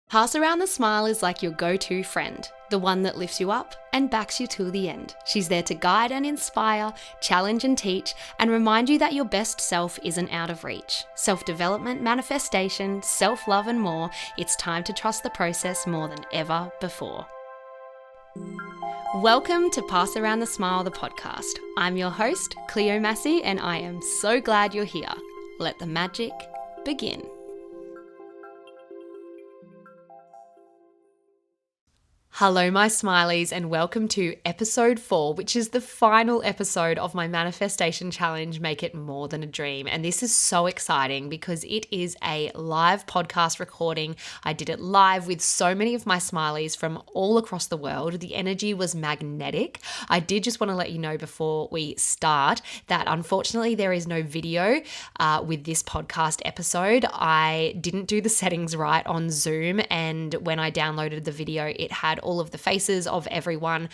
Pass Around the Smile is like your go-to friend, the one that lifts you up and backs you till the end. She's there to guide and inspire, challenge and teach, and remind you that your best self isn't out of reach. Self-development, manifestation, self-love and more, it's time to trust the process more than ever before. Welcome to Pass Around the Smile, the podcast. I'm your host, Cleo Massey, and I am so glad you're here. Let the magic begin. Hello, my Smilies, and welcome to episode 4, which is the final episode of my manifestation challenge, Make It More Than a Dream. And this is so exciting because it is a live podcast recording. I did it live with so many of my Smilies from all across the world. The energy was magnetic. I did just want to let you know before we start that unfortunately there is no video with this podcast episode. I didn't do the settings right on Zoom, and when I downloaded the video, it had all of the faces of everyone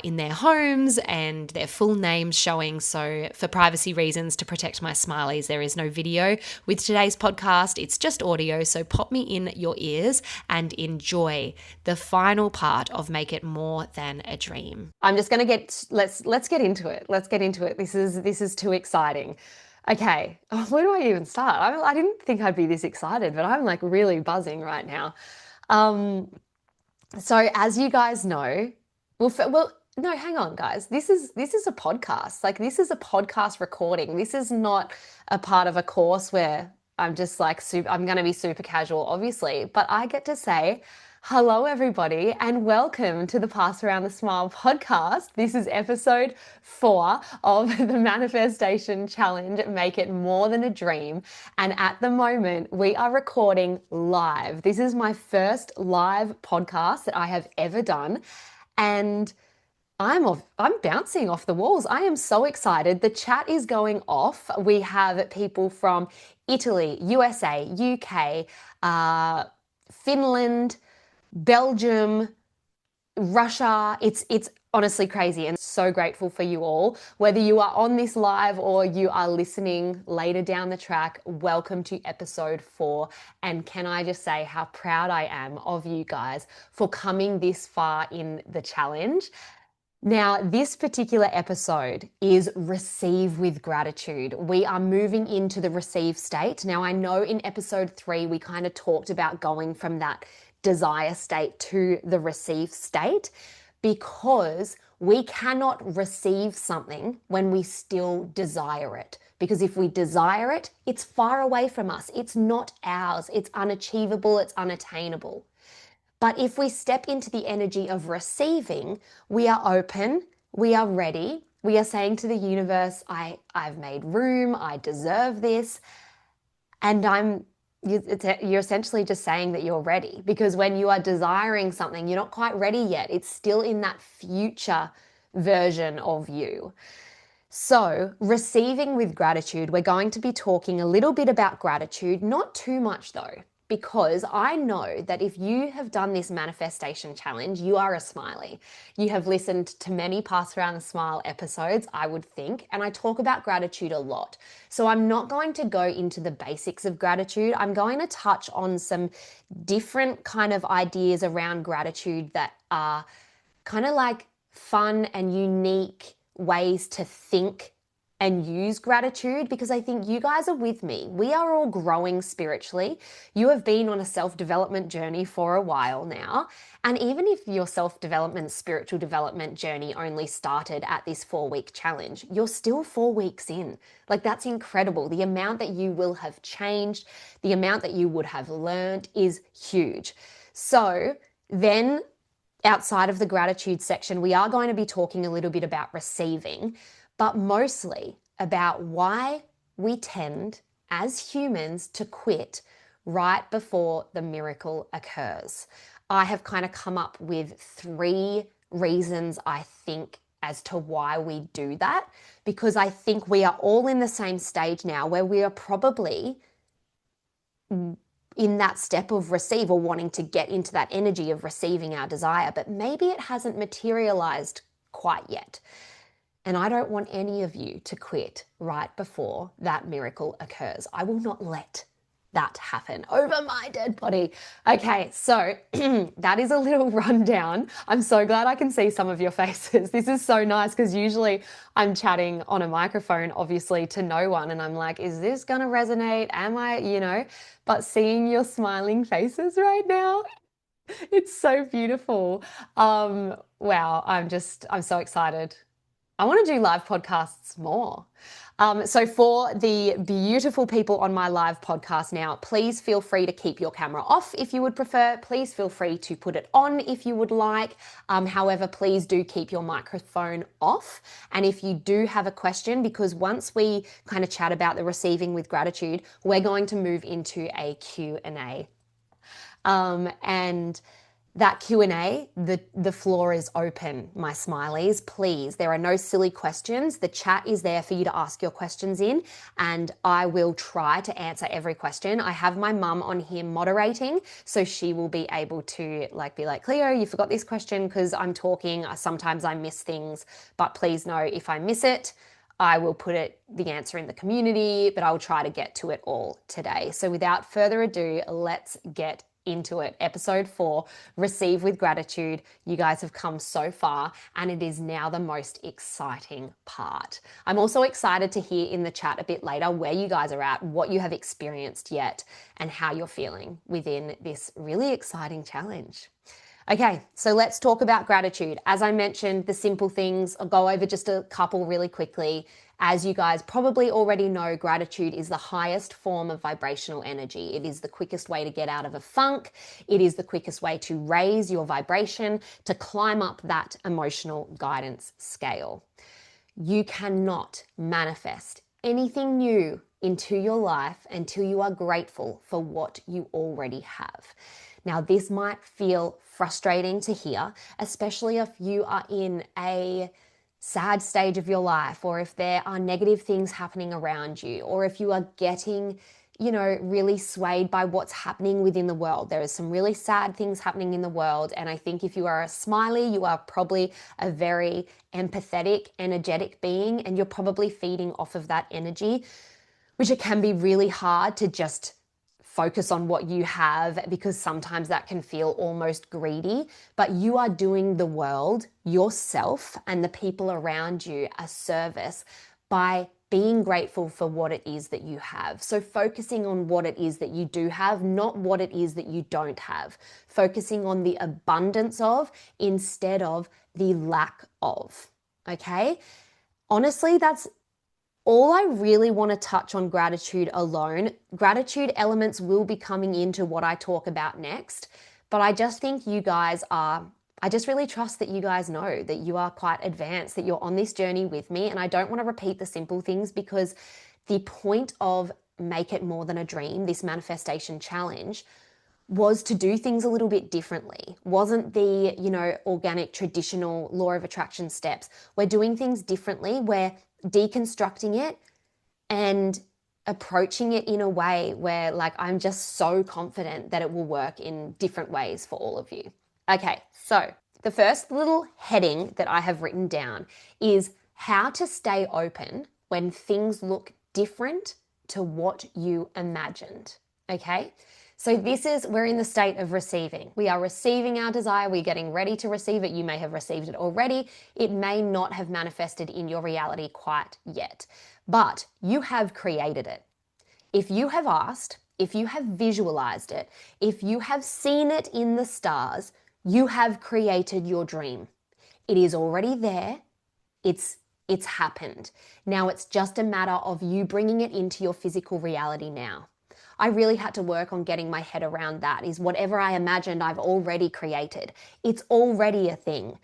in their homes and their full names showing. So for privacy reasons, to protect my Smilies, there is no video with today's podcast. It's just audio. So pop me in your ears and enjoy the final part of Make It More Than a Dream. I'm just going to let's get into it. Let's get into it. This is too exciting. Okay, where do I even start? I didn't think I'd be this excited, but I'm like really buzzing right now. So as you guys know, no, hang on, guys. This is a podcast. Like, this is a podcast recording. This is not a part of a course where I'm just like I'm going to be super casual, obviously. But I get to say, hello, everybody, and welcome to the Pass Around the Smile podcast. This is episode 4 of the Manifestation Challenge, Make It More Than a Dream. And at the moment, we are recording live. This is my first live podcast that I have ever done. And I'm bouncing off the walls. I am so excited. The chat is going off. We have people from Italy, USA, UK, Finland, Belgium, Russia. It's honestly crazy, and so grateful for you all. Whether you are on this live or you are listening later down the track, welcome to episode 4. And can I just say how proud I am of you guys for coming this far in the challenge. Now, this particular episode is Receive with Gratitude. We are moving into the receive state. Now, I know in episode 3, we kind of talked about going from that desire state to the receive state, because we cannot receive something when we still desire it. Because if we desire it, it's far away from us. It's not ours. It's unachievable. It's unattainable. But if we step into the energy of receiving, we are open, we are ready, we are saying to the universe, I've made room, I deserve this. And you're essentially just saying that you're ready, because when you are desiring something, you're not quite ready yet. It's still in that future version of you. So, receiving with gratitude, we're going to be talking a little bit about gratitude, not too much though, because I know that if you have done this manifestation challenge, you are a Smiley. You have listened to many Pass Around the Smile episodes, I would think, and I talk about gratitude a lot. So I'm not going to go into the basics of gratitude. I'm going to touch on some different kind of ideas around gratitude that are kind of like fun and unique ways to think and use gratitude, because I think you guys are with me. We are all growing spiritually. You have been on a self-development journey for a while now. And even if your self-development, spiritual development journey only started at this 4-week challenge, you're still 4 weeks in. Like, that's incredible. The amount that you will have changed, the amount that you would have learned is huge. So then, outside of the gratitude section, we are going to be talking a little bit about receiving, but mostly about why we tend as humans to quit right before the miracle occurs. I have kind of come up with 3 reasons, I think, as to why we do that, because I think we are all in the same stage now where we are probably in that step of receive, or wanting to get into that energy of receiving our desire, but maybe it hasn't materialized quite yet. And I don't want any of you to quit right before that miracle occurs. I will not let that happen over my dead body. Okay, so that is a little rundown. I'm so glad I can see some of your faces. This is so nice because usually I'm chatting on a microphone, obviously, to no one. And I'm like, is this going to resonate? Am I, but seeing your smiling faces right now, it's so beautiful. Wow, I'm so excited. I want to do live podcasts more. So for the beautiful people on my live podcast now, please feel free to keep your camera off if you would prefer. Please feel free to put it on if you would like. However, please do keep your microphone off. And if you do have a question, because once we kind of chat about the receiving with gratitude, we're going to move into a Q&A. And that Q&A, the floor is open, my Smilies. Please, there are no silly questions. The chat is there for you to ask your questions in, and I will try to answer every question. I have my mum on here moderating, so she will be able to be like, Cleo, you forgot this question because I'm talking. Sometimes I miss things, but please know if I miss it, I will put the answer in the community, but I'll try to get to it all today. So without further ado, let's get into it. Episode 4, Receive with Gratitude. You guys have come so far, and it is now the most exciting part. I'm also excited to hear in the chat a bit later where you guys are at, what you have experienced yet, and how you're feeling within this really exciting challenge. Okay, so let's talk about gratitude. As I mentioned, the simple things, I'll go over just a couple really quickly. As you guys probably already know, gratitude is the highest form of vibrational energy. It is the quickest way to get out of a funk. It is the quickest way to raise your vibration, to climb up that emotional guidance scale. You cannot manifest anything new into your life until you are grateful for what you already have. Now, this might feel frustrating to hear, especially if you are in a sad stage of your life, or if there are negative things happening around you, or if you are getting, really swayed by what's happening within the world. There is some really sad things happening in the world. And I think if you are a smiley, you are probably a very empathetic, energetic being, and you're probably feeding off of that energy, which it can be really hard to just focus on what you have, because sometimes that can feel almost greedy, but you are doing the world, yourself, and the people around you a service by being grateful for what it is that you have. So focusing on what it is that you do have, not what it is that you don't have. Focusing on the abundance of instead of the lack of. Okay? Honestly, that's all I really want to touch on gratitude alone. Gratitude elements will be coming into what I talk about next, but I just think I just really trust that you guys know that you are quite advanced, that you're on this journey with me, and I don't want to repeat the simple things, because the point of Make It More Than a Dream, this manifestation challenge, was to do things a little bit differently. Wasn't the, organic, traditional law of attraction steps. We're doing things differently. We're deconstructing it and approaching it in a way where I'm just so confident that it will work in different ways for all of you. Okay, so the first little heading that I have written down is how to stay open when things look different to what you imagined. Okay? So we're in the state of receiving. We are receiving our desire. We're getting ready to receive it. You may have received it already. It may not have manifested in your reality quite yet, but you have created it. If you have asked, if you have visualized it, if you have seen it in the stars, you have created your dream. It is already there. It's happened. Now it's just a matter of you bringing it into your physical reality now. I really had to work on getting my head around that. Is whatever I imagined, I've already created. It's already a thing.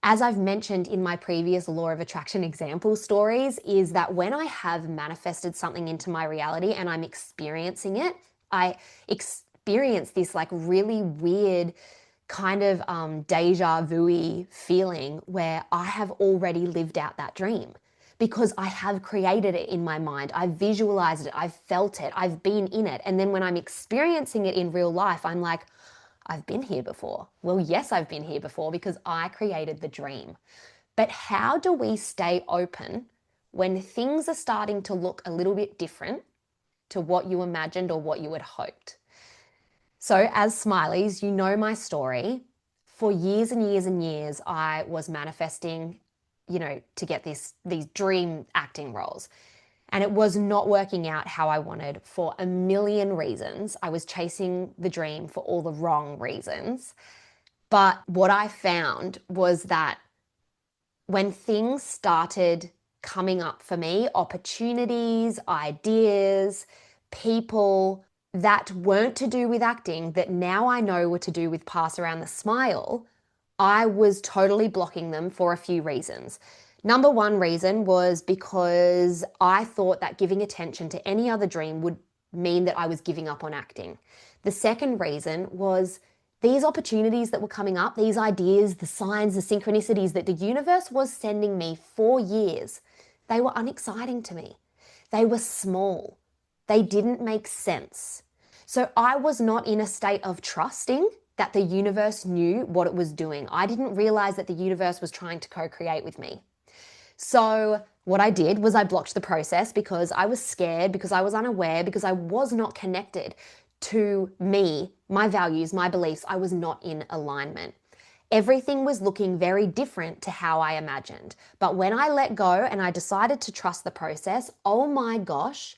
As I've mentioned in my previous law of attraction example stories, is that when I have manifested something into my reality and I'm experiencing it, I experience this really weird kind of deja vu-y feeling where I have already lived out that dream. Because I have created it in my mind. I've visualized it. I've felt it. I've been in it. And then when I'm experiencing it in real life, I'm like, I've been here before. Well, yes, I've been here before because I created the dream. But how do we stay open when things are starting to look a little bit different to what you imagined or what you had hoped. So as Smilies, you know my story. For years and years and years, I was manifesting, to get these dream acting roles. And it was not working out how I wanted for a million reasons. I was chasing the dream for all the wrong reasons. But what I found was that when things started coming up for me, opportunities, ideas, people that weren't to do with acting, that now I know were to do with Pass Around the Smile, I was totally blocking them for a few reasons. Number one reason was because I thought that giving attention to any other dream would mean that I was giving up on acting. The second reason was these opportunities that were coming up, these ideas, the signs, the synchronicities that the universe was sending me for years, they were unexciting to me. They were small. They didn't make sense. So I was not in a state of trusting that the universe knew what it was doing. I didn't realize that the universe was trying to co-create with me. So what I did was I blocked the process because I was scared, because I was unaware, because I was not connected to me, my values, my beliefs. I was not in alignment. Everything was looking very different to how I imagined. But when I let go and I decided to trust the process, oh my gosh,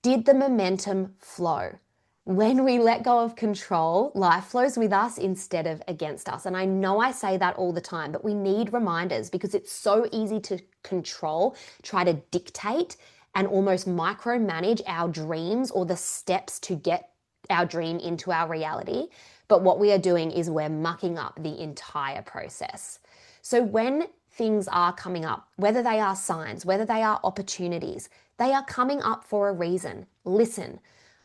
did the momentum flow. When we let go of control, life flows with us instead of against us. And I know I say that all the time, but we need reminders because it's so easy to control, try to dictate, and almost micromanage our dreams or the steps to get our dream into our reality. But what we are doing is we're mucking up the entire process. So when things are coming up, whether they are signs, whether they are opportunities, they are coming up for a reason. Listen.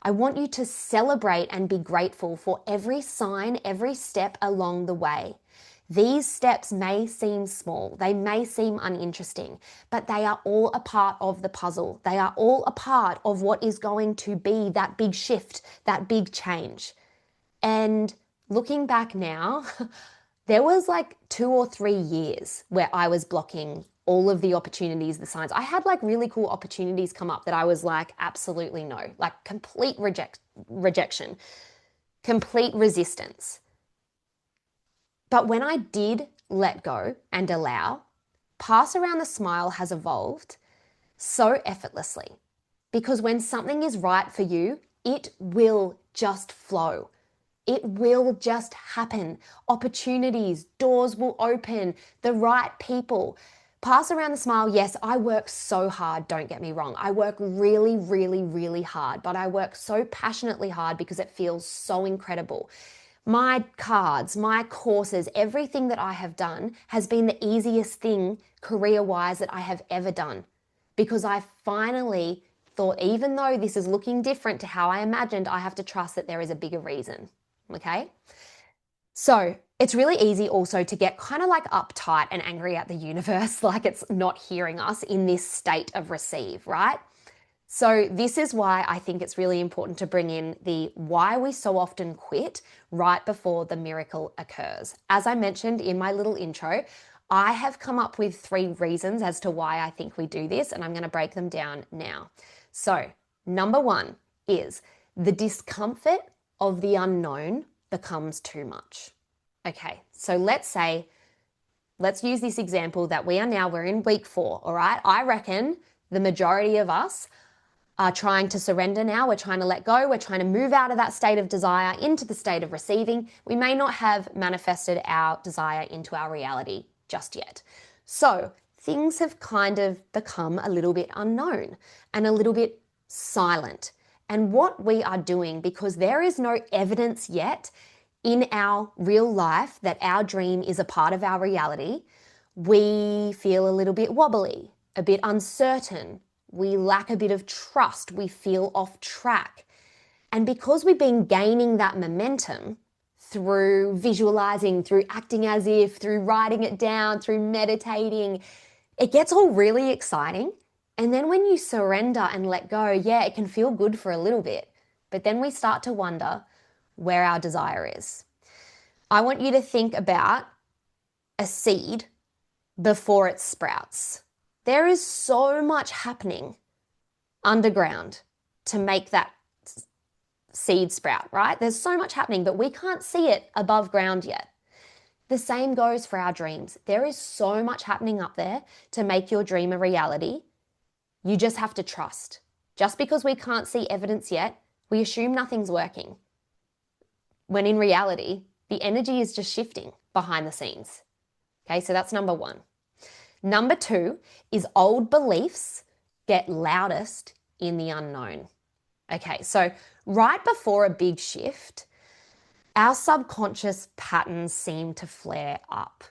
I want you to celebrate and be grateful for every sign, every step along the way. These steps may seem small, they may seem uninteresting, but they are all a part of the puzzle. They are all a part of what is going to be that big shift, that big change. And looking back now, there was like 2 or 3 years where I was blocking all of the opportunities, the signs. I had like really cool opportunities come up that I was like, absolutely no, like complete rejection, complete resistance. But when I did let go and allow, Pass Around the Smile has evolved so effortlessly because when something is right for you, it will just flow. It will just happen. Opportunities, doors will open, the right people. Pass Around the Smile, yes, I work so hard, don't get me wrong. I work really, really, really hard, but I work so passionately hard because it feels so incredible. My cards, my courses, everything that I have done has been the easiest thing career-wise that I have ever done because I finally thought, even though this is looking different to how I imagined, I have to trust that there is a bigger reason, okay? So it's really easy also to get kind of like uptight and angry at the universe, like it's not hearing us in this state of receive, right? So this is why I think it's really important to bring in the why we so often quit right before the miracle occurs. As I mentioned in my little intro, I have come up with 3 reasons as to why I think we do this, and I'm going to break them down now. So number 1 is the discomfort of the unknown becomes too much. Okay, so let's use this example that we're in week 4, all right? I reckon the majority of us are trying to surrender now. We're trying to let go. We're trying to move out of that state of desire into the state of receiving. We may not have manifested our desire into our reality just yet. So things have kind of become a little bit unknown and a little bit silent. And what we are doing, because there is no evidence yet in our real life that our dream is a part of our reality, we feel a little bit wobbly, a bit uncertain. We lack a bit of trust. We feel off track. And because we've been gaining that momentum through visualizing, through acting as if, through writing it down, through meditating, it gets all really exciting. And then when you surrender and let go, yeah, it can feel good for a little bit. But then we start to wonder where our desire is. I want you to think about a seed before it sprouts. There is so much happening underground. to make that seed sprout, right? There's so much happening, but we can't see it above ground yet. The same goes for our dreams. There is so much happening up there to make your dream a reality. You just have to trust. Just because we can't see evidence yet, we assume nothing's working. When in reality, the energy is just shifting behind the scenes. Okay, so that's number one. Number two is old beliefs get loudest in the unknown. Okay, so right before a big shift, our subconscious patterns seem to flare up.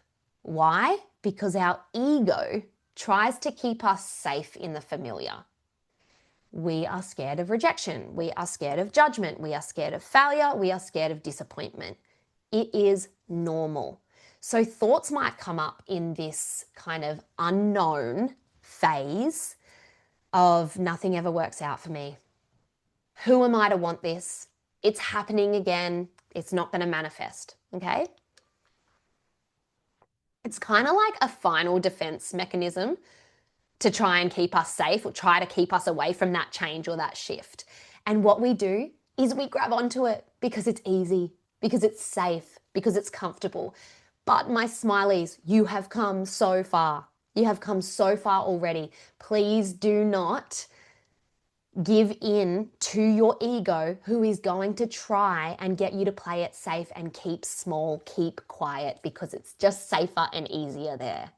Why? Because our ego tries to keep us safe in the familiar. We are scared of rejection. We are scared of judgment. We are scared of failure. We are scared of disappointment. It is normal. So thoughts might come up in this kind of unknown phase of nothing ever works out for me. Who am I to want this? It's happening again. It's not going to manifest, okay? It's kind of like a final defense mechanism to try and keep us safe or try to keep us away from that change or that shift. And what we do is we grab onto it because it's easy, because it's safe, because it's comfortable. But my Smilies, you have come so far. You have come so far already. Please do not give in to your ego, who is going to try and get you to play it safe and keep small, keep quiet, because it's just safer and easier there.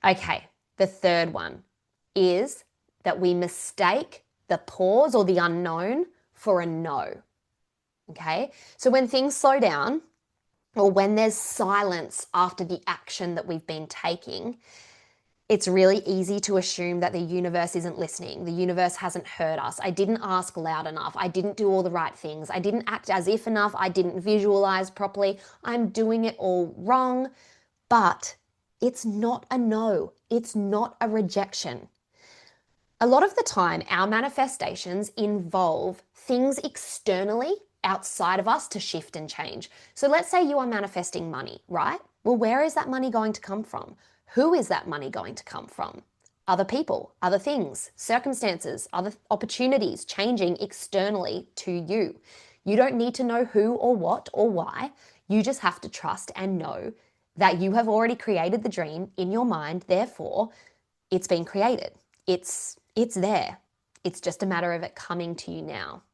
Okay, the third one is that we mistake the pause or the unknown for a no. Okay, so when things slow down or when there's silence after the action that we've been taking, it's really easy to assume that the universe isn't listening. The universe hasn't heard us. I didn't ask loud enough. I didn't do all the right things. I didn't act as if enough. I didn't visualize properly. I'm doing it all wrong. But it's not a no. It's not a rejection. A lot of the time, our manifestations involve things externally outside of us to shift and change. So let's say you are manifesting money, right? Well, where is that money going to come from? Who is that money going to come from? Other people, other things, circumstances, other opportunities changing externally to you. You don't need to know who or what or why. You just have to trust and know that you have already created the dream in your mind. Therefore, it's been created. It's there. It's just a matter of it coming to you now.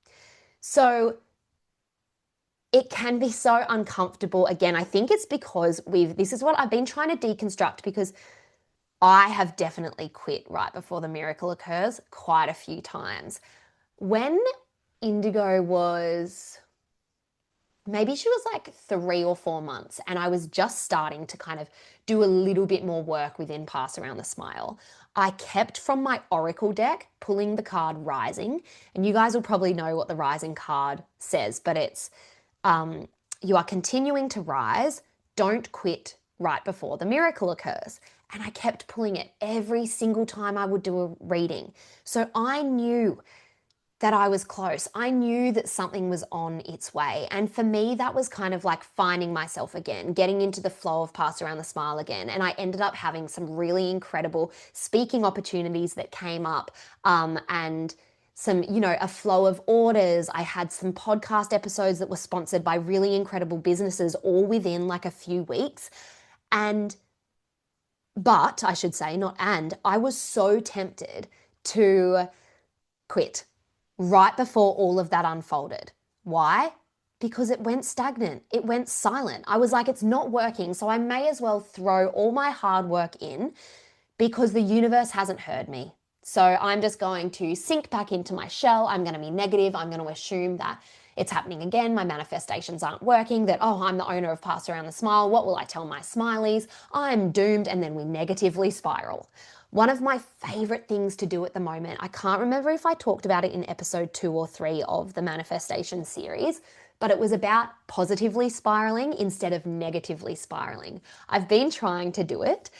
So it can be so uncomfortable. Again, I think it's because this is what I've been trying to deconstruct, because I have definitely quit right before the miracle occurs quite a few times. When Indigo was, maybe she was like 3 or 4 months, and I was just starting to kind of do a little bit more work within Pass Around the Smile, I kept from my Oracle deck pulling the card Rising. And you guys will probably know what the Rising card says, but it's you are continuing to rise. Don't quit right before the miracle occurs. And I kept pulling it every single time I would do a reading. So I knew that I was close. I knew that something was on its way. And for me, that was kind of like finding myself again, getting into the flow of Pass Around the Smile again. And I ended up having some really incredible speaking opportunities that came up, and some, a flow of orders. I had some podcast episodes that were sponsored by really incredible businesses all within like a few weeks. But I should say, I was so tempted to quit right before all of that unfolded. Why? Because it went stagnant. It went silent. I was like, it's not working. So I may as well throw all my hard work in, because the universe hasn't heard me. So I'm just going to sink back into my shell. I'm going to be negative. I'm going to assume that it's happening again. My manifestations aren't working, that, I'm the owner of Pass Around the Smile. What will I tell my Smilies? I'm doomed. And then we negatively spiral. One of my favorite things to do at the moment, I can't remember if I talked about it in episode 2 or 3 of the manifestation series, but it was about positively spiraling instead of negatively spiraling. I've been trying to do it.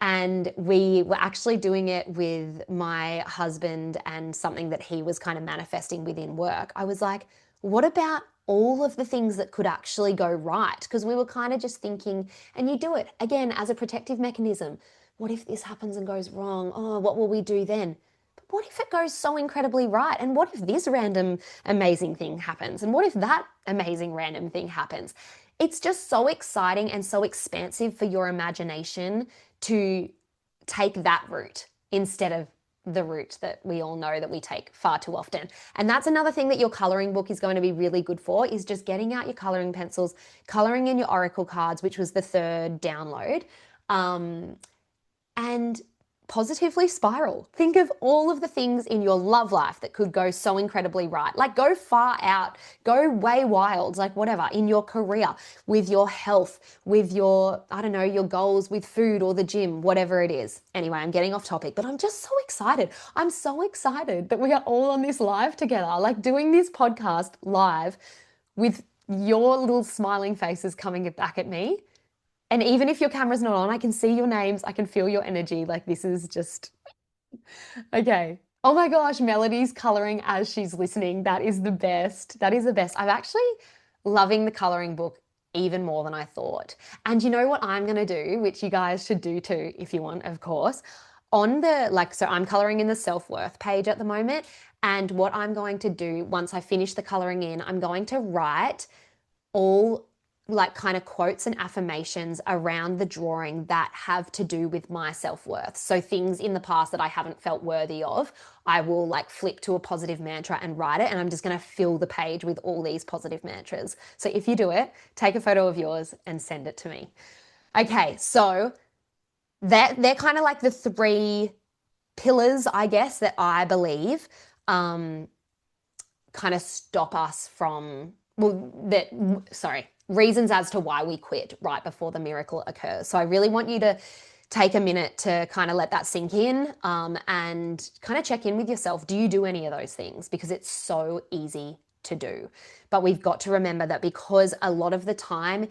And we were actually doing it with my husband and something that he was kind of manifesting within work. I was like, what about all of the things that could actually go right? Because we were kind of just thinking, and you do it again as a protective mechanism. What if this happens and goes wrong? Oh, what will we do then? But what if it goes so incredibly right? And what if this random amazing thing happens? And what if that amazing random thing happens? It's just so exciting and so expansive for your imagination to take that route instead of the route that we all know that we take far too often. And that's another thing that your coloring book is going to be really good for, is just getting out your coloring pencils, coloring in your oracle cards, which was the third download, and positively spiral. Think of all of the things in your love life that could go so incredibly right. Like go far out, go way wild, like whatever, in your career, with your health, with your, I don't know, your goals with food or the gym, whatever it is. Anyway, I'm getting off topic, but I'm just so excited. I'm so excited that we are all on this live together, like doing this podcast live with your little smiling faces coming back at me. And even if your camera's not on, I can see your names. I can feel your energy. Like this is just, okay. Oh my gosh, Melody's coloring as she's listening. That is the best. That is the best. I'm actually loving the coloring book even more than I thought. And you know what I'm going to do, which you guys should do too, if you want, of course. On the, like, so I'm coloring in the self-worth page at the moment. And what I'm going to do once I finish the coloring in, I'm going to write all like kind of quotes and affirmations around the drawing that have to do with my self-worth. So things in the past that I haven't felt worthy of, I will like flip to a positive mantra and write it. And I'm just going to fill the page with all these positive mantras. So if you do it, take a photo of yours and send it to me. Okay, so they're kind of like the three pillars, I guess, that I believe kind of stop us from, reasons as to why we quit right before the miracle occurs. So I really want you to take a minute to kind of let that sink in, and kind of check in with yourself. Do you do any of those things? Because it's so easy to do. But we've got to remember that because a lot of the time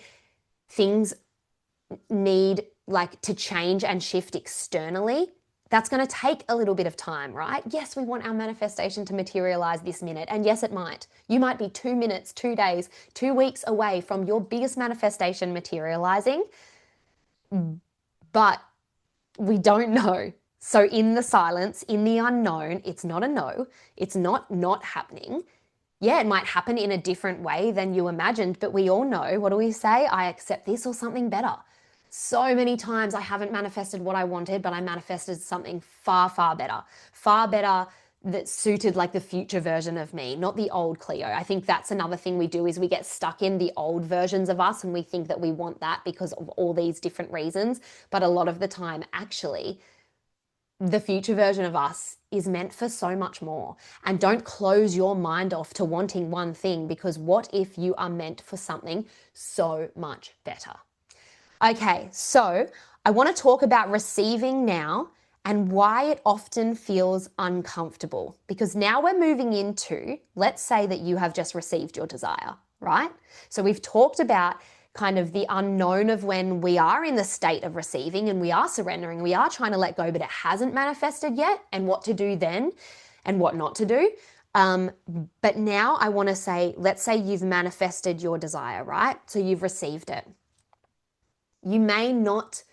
things need like to change and shift externally, that's going to take a little bit of time, right? Yes, we want our manifestation to materialize this minute. And yes, it might. You might be 2 minutes, 2 days, 2 weeks away from your biggest manifestation materializing, but we don't know. So in the silence, in the unknown, it's not a no. It's not happening. Yeah, it might happen in a different way than you imagined, but we all know, what do we say? I accept this or something better. So many times I haven't manifested what I wanted, but I manifested something far, far better that suited like the future version of me, not the old Cleo. I think that's another thing we do, is we get stuck in the old versions of us and we think that we want that because of all these different reasons. But a lot of the time, actually, the future version of us is meant for so much more. And don't close your mind off to wanting one thing, because what if you are meant for something so much better? Okay, so I want to talk about receiving now and why it often feels uncomfortable. Because now we're moving into, let's say that you have just received your desire, right? So we've talked about kind of the unknown of when we are in the state of receiving and we are surrendering, we are trying to let go, but it hasn't manifested yet, and what to do then and what not to do. But now I want to say, let's say you've manifested your desire, right? So you've received it. You may not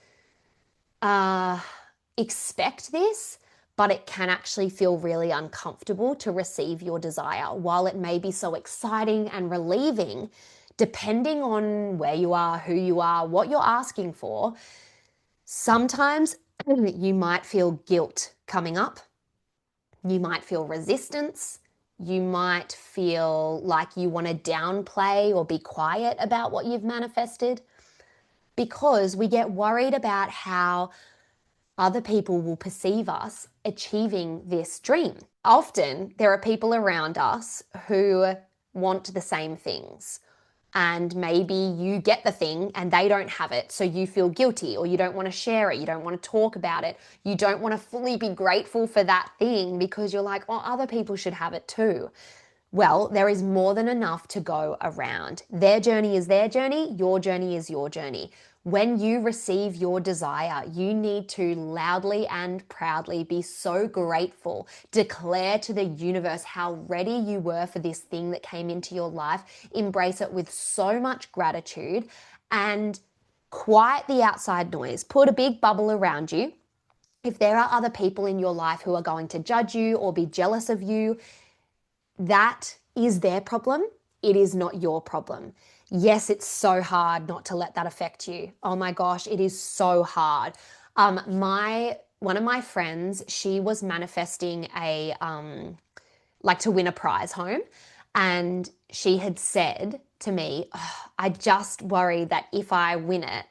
expect this, but it can actually feel really uncomfortable to receive your desire. While it may be so exciting and relieving, depending on where you are, who you are, what you're asking for, sometimes you might feel guilt coming up. You might feel resistance. You might feel like you want to downplay or be quiet about what you've manifested, because we get worried about how other people will perceive us achieving this dream. Often there are people around us who want the same things, and maybe you get the thing and they don't have it, so you feel guilty, or you don't want to share it, you don't want to talk about it, you don't want to fully be grateful for that thing because you're like, oh, other people should have it too. Well, there is more than enough to go around. Their journey is their journey, your journey is your journey. When you receive your desire, you need to loudly and proudly be so grateful. Declare to the universe how ready you were for this thing that came into your life. Embrace it with so much gratitude and quiet the outside noise. Put a big bubble around you If there are other people in your life who are going to judge you or be jealous of you, that is their problem. It is not your problem. Yes, it's so hard not to let that affect you. Oh my gosh, it is so hard. One of my friends, she was manifesting a like to win a prize home, and she had said to me, "Oh, I just worry that if I win it,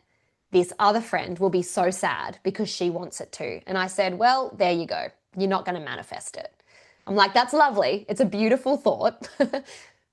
this other friend will be so sad because she wants it too." And I said, well, there you go. You're not going to manifest it. I'm like, that's lovely. It's a beautiful thought.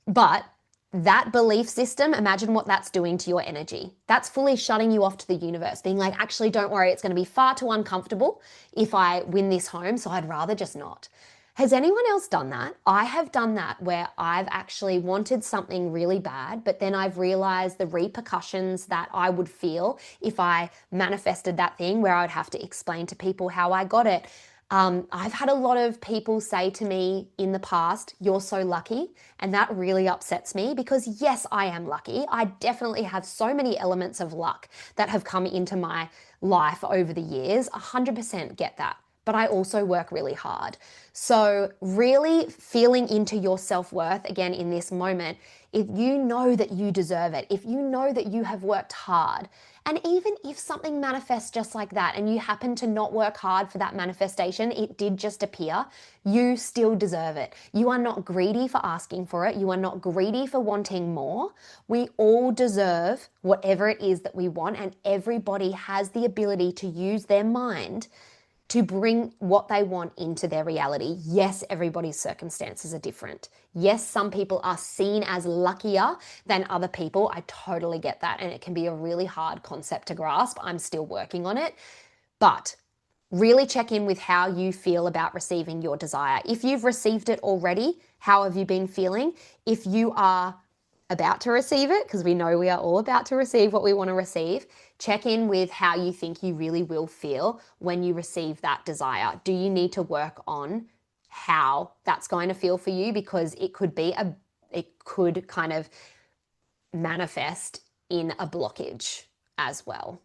But that belief system, imagine what that's doing to your energy. That's fully shutting you off to the universe, being like, actually, don't worry, it's going to be far too uncomfortable if I win this home, so I'd rather just not. Has anyone else done that? I have done that where I've actually wanted something really bad, but then I've realized the repercussions that I would feel if I manifested that thing, where I would have to explain to people how I got it. I've had a lot of people say to me in the past, "You're so lucky." And that really upsets me because, yes, I am lucky. I definitely have so many elements of luck that have come into my life over the years. 100% get that. But I also work really hard. So, really feeling into your self-worth again in this moment, if you know that you deserve it, if you know that you have worked hard, and even if something manifests just like that and you happen to not work hard for that manifestation, it did just appear, you still deserve it. You are not greedy for asking for it. You are not greedy for wanting more. We all deserve whatever it is that we want, and everybody has the ability to use their mind to bring what they want into their reality. Yes, everybody's circumstances are different. Yes, some people are seen as luckier than other people. I totally get that. And it can be a really hard concept to grasp. I'm still working on it. But really check in with how you feel about receiving your desire. If you've received it already, how have you been feeling? If you are about to receive it, because we know we are all about to receive what we want to receive, check in with how you think you really will feel when you receive that desire. Do you need to work on how that's going to feel for you? Because it could kind of manifest in a blockage as well.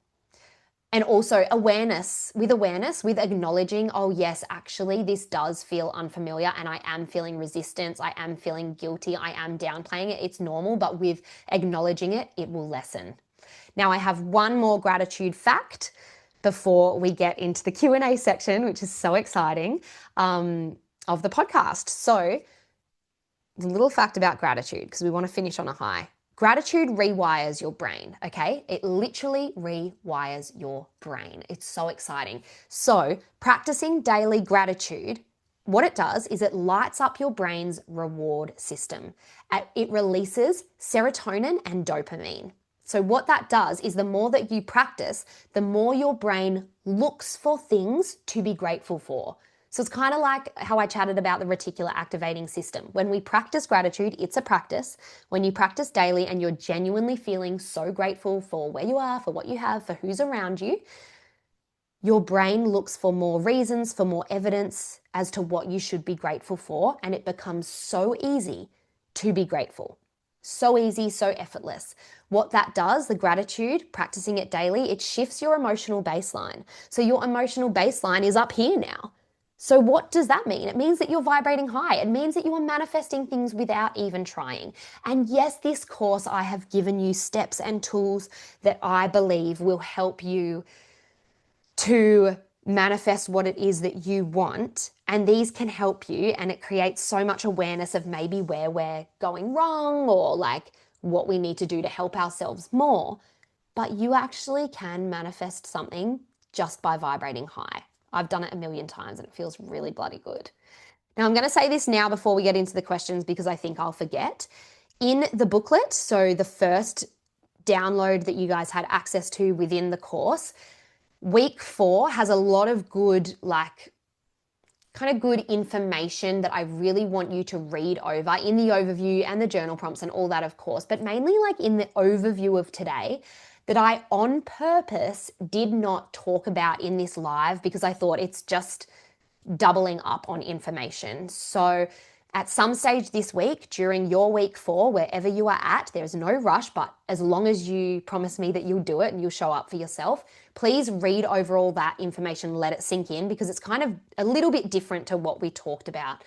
And also awareness, with acknowledging, oh yes, actually this does feel unfamiliar and I am feeling resistance, I am feeling guilty, I am downplaying it. It's normal, but with acknowledging it, it will lessen. Now I have one more gratitude fact before we get into the Q&A section, which is so exciting, of the podcast. So the little fact about gratitude, because we want to finish on a high. Gratitude rewires your brain, okay? It literally rewires your brain. It's so exciting. So, practicing daily gratitude, what it does is it lights up your brain's reward system. It releases serotonin and dopamine. So, what that does is the more that you practice, the more your brain looks for things to be grateful for. So it's kind of like how I chatted about the reticular activating system. When we practice gratitude, it's a practice. When you practice daily and you're genuinely feeling so grateful for where you are, for what you have, for who's around you, your brain looks for more reasons, for more evidence as to what you should be grateful for, and it becomes so easy to be grateful. So easy, so effortless. What that does, the gratitude, practicing it daily, it shifts your emotional baseline. So your emotional baseline is up here now. So what does that mean? It means that you're vibrating high. It means that you are manifesting things without even trying. And yes, this course, I have given you steps and tools that I believe will help you to manifest what it is that you want. And these can help you, and it creates so much awareness of maybe where we're going wrong or like what we need to do to help ourselves more. But you actually can manifest something just by vibrating high. I've done it a million times and it feels really bloody good. Now I'm going to say this now before we get into the questions because I think I'll forget. In the booklet, so the first download that you guys had access to within the course, week 4 has a lot of good, kind of good information that I really want you to read over in the overview and the journal prompts and all that, of course, but mainly like in the overview of today, that I on purpose did not talk about in this live because I thought it's just doubling up on information. So At some stage this week, during your week 4, wherever you are at, there's no rush, but as long as you promise me that you'll do it and you'll show up for yourself, please read over all that information, let it sink in, because it's kind of a little bit different to what we talked about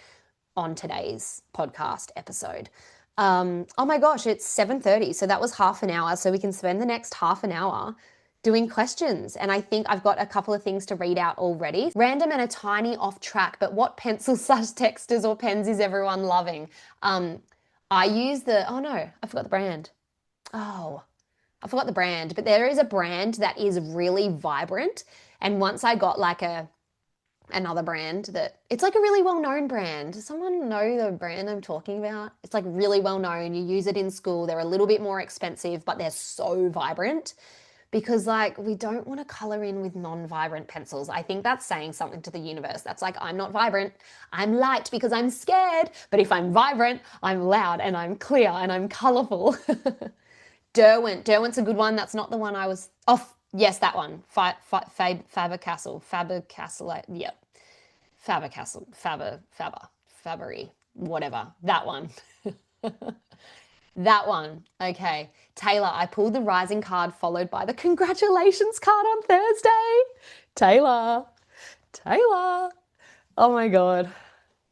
on today's podcast episode. Oh my gosh, it's 7:30, so that was half an hour, so we can spend the next half an hour doing questions. And I think I've got a couple of things to read out already. Random and a tiny off track, but what pencils / textures or pens is everyone loving? I use oh no, I forgot the brand. Oh, I forgot the brand, but there is a brand that is really vibrant. And once I got like another brand that it's like a really well-known brand. Does someone know the brand I'm talking about? It's like really well-known. You use it in school. They're a little bit more expensive, but they're so vibrant. Because like we don't want to color in with non-vibrant pencils. I think that's saying something to the universe. That's like, I'm not vibrant, I'm light because I'm scared. But if I'm vibrant, I'm loud and I'm clear and I'm colorful. Derwent's a good one. That's not the one I was off. Yes, that one. Faber-Castell. Yep. Faber-Castell. Fabery. Whatever. That one. That one. Okay. Taylor, I pulled the rising card followed by the congratulations card on Thursday. Taylor. Oh my God.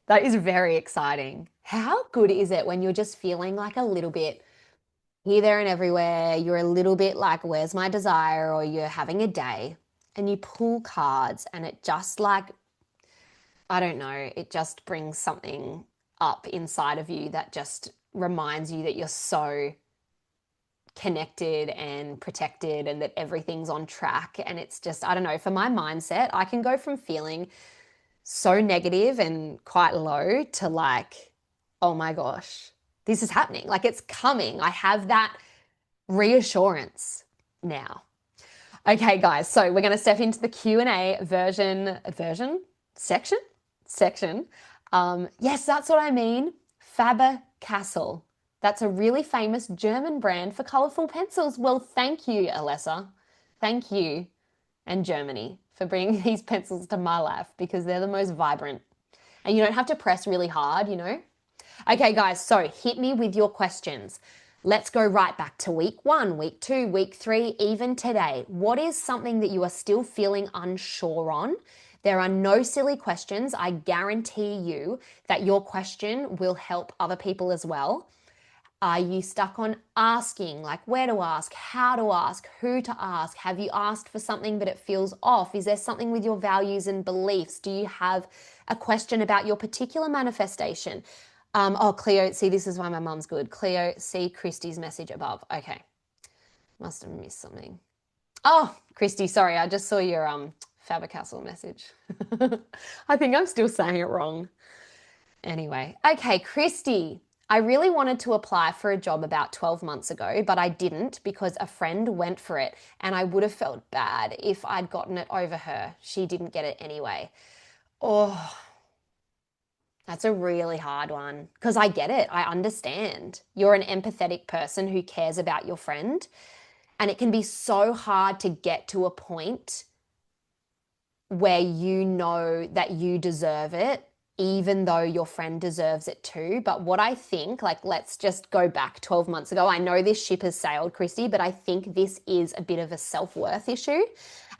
That is very exciting. How good is it when you're just feeling like a little bit here, there, and everywhere? You're a little bit like, where's my desire? Or you're having a day and you pull cards and it just like, I don't know, it just brings something up inside of you that just reminds you that you're so connected and protected and that everything's on track. And it's just, I don't know, for my mindset, I can go from feeling so negative and quite low to like, oh my gosh, this is happening. Like it's coming. I have that reassurance now. Okay, guys, so we're going to step into the Q&A section. Yes, that's what I mean. Faber-Castell. That's a really famous German brand for colorful pencils. Well, thank you, Alessa. Thank you and Germany for bringing these pencils to my life because they're the most vibrant. And you don't have to press really hard, you know? Okay, guys, so hit me with your questions. Let's go right back to week 1, week 2, week 3, even today. What is something that you are still feeling unsure on? There are no silly questions. I guarantee you that your question will help other people as well. Are you stuck on asking, like where to ask, how to ask, who to ask? Have you asked for something but it feels off? Is there something with your values and beliefs? Do you have a question about your particular manifestation? Oh, Cleo, see, this is why my mum's good. Cleo, see Christy's message above. Okay, must have missed something. Oh, Christy, sorry, I just saw your Faber-Castell message. I think I'm still saying it wrong. Anyway, okay, Christy. I really wanted to apply for a job about 12 months ago, but I didn't because a friend went for it and I would have felt bad if I'd gotten it over her. She didn't get it anyway. Oh, that's a really hard one because I get it. I understand. You're an empathetic person who cares about your friend, and it can be so hard to get to a point where you know that you deserve it even though your friend deserves it too. But what I think, like, let's just go back 12 months ago. I know this ship has sailed, Christy, but I think this is a bit of a self-worth issue.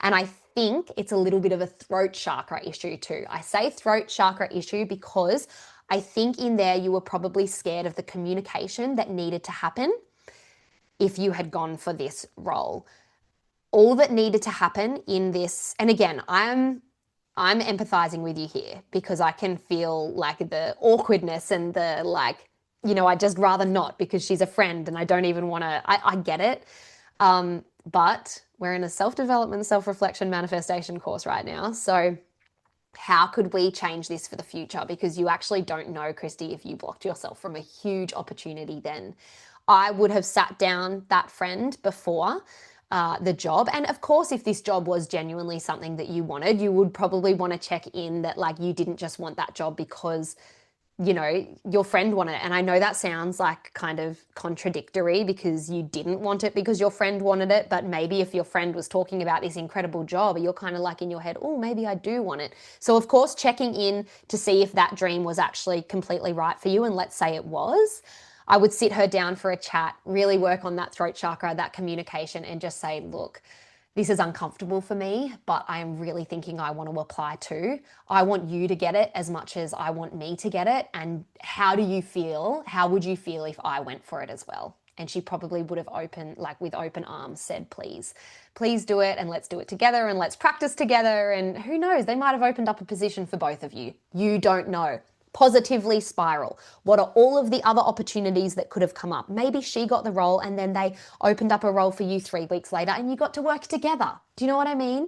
And I think it's a little bit of a throat chakra issue too. I say throat chakra issue because I think in there you were probably scared of the communication that needed to happen if you had gone for this role. All that needed to happen in this, and again, I'm empathizing with you here because I can feel like the awkwardness and the like, you know, I'd just rather not because she's a friend and I don't even want to, I get it. But we're in a self-development, self-reflection manifestation course right now. So how could we change this for the future? Because you actually don't know, Christy, if you blocked yourself from a huge opportunity then. I would have sat down that friend before the job. And of course, if this job was genuinely something that you wanted, you would probably want to check in that like you didn't just want that job because you know, your friend wanted it. And I know that sounds like kind of contradictory because you didn't want it because your friend wanted it. But maybe if your friend was talking about this incredible job, you're kind of like in your head, oh, maybe I do want it. So of course, checking in to see if that dream was actually completely right for you. And let's say it was, I would sit her down for a chat, really work on that throat chakra, that communication, and just say, look, this is uncomfortable for me, but I'm really thinking I want to apply too. I want you to get it as much as I want me to get it. And how do you feel? How would you feel if I went for it as well? And she probably would have with open arms said, please do it, and let's do it together, and let's practice together. And who knows, they might have opened up a position for both of you. You don't know. Positively spiral. What are all of the other opportunities that could have come up? Maybe she got the role and then they opened up a role for you 3 weeks later and you got to work together. Do you know what I mean?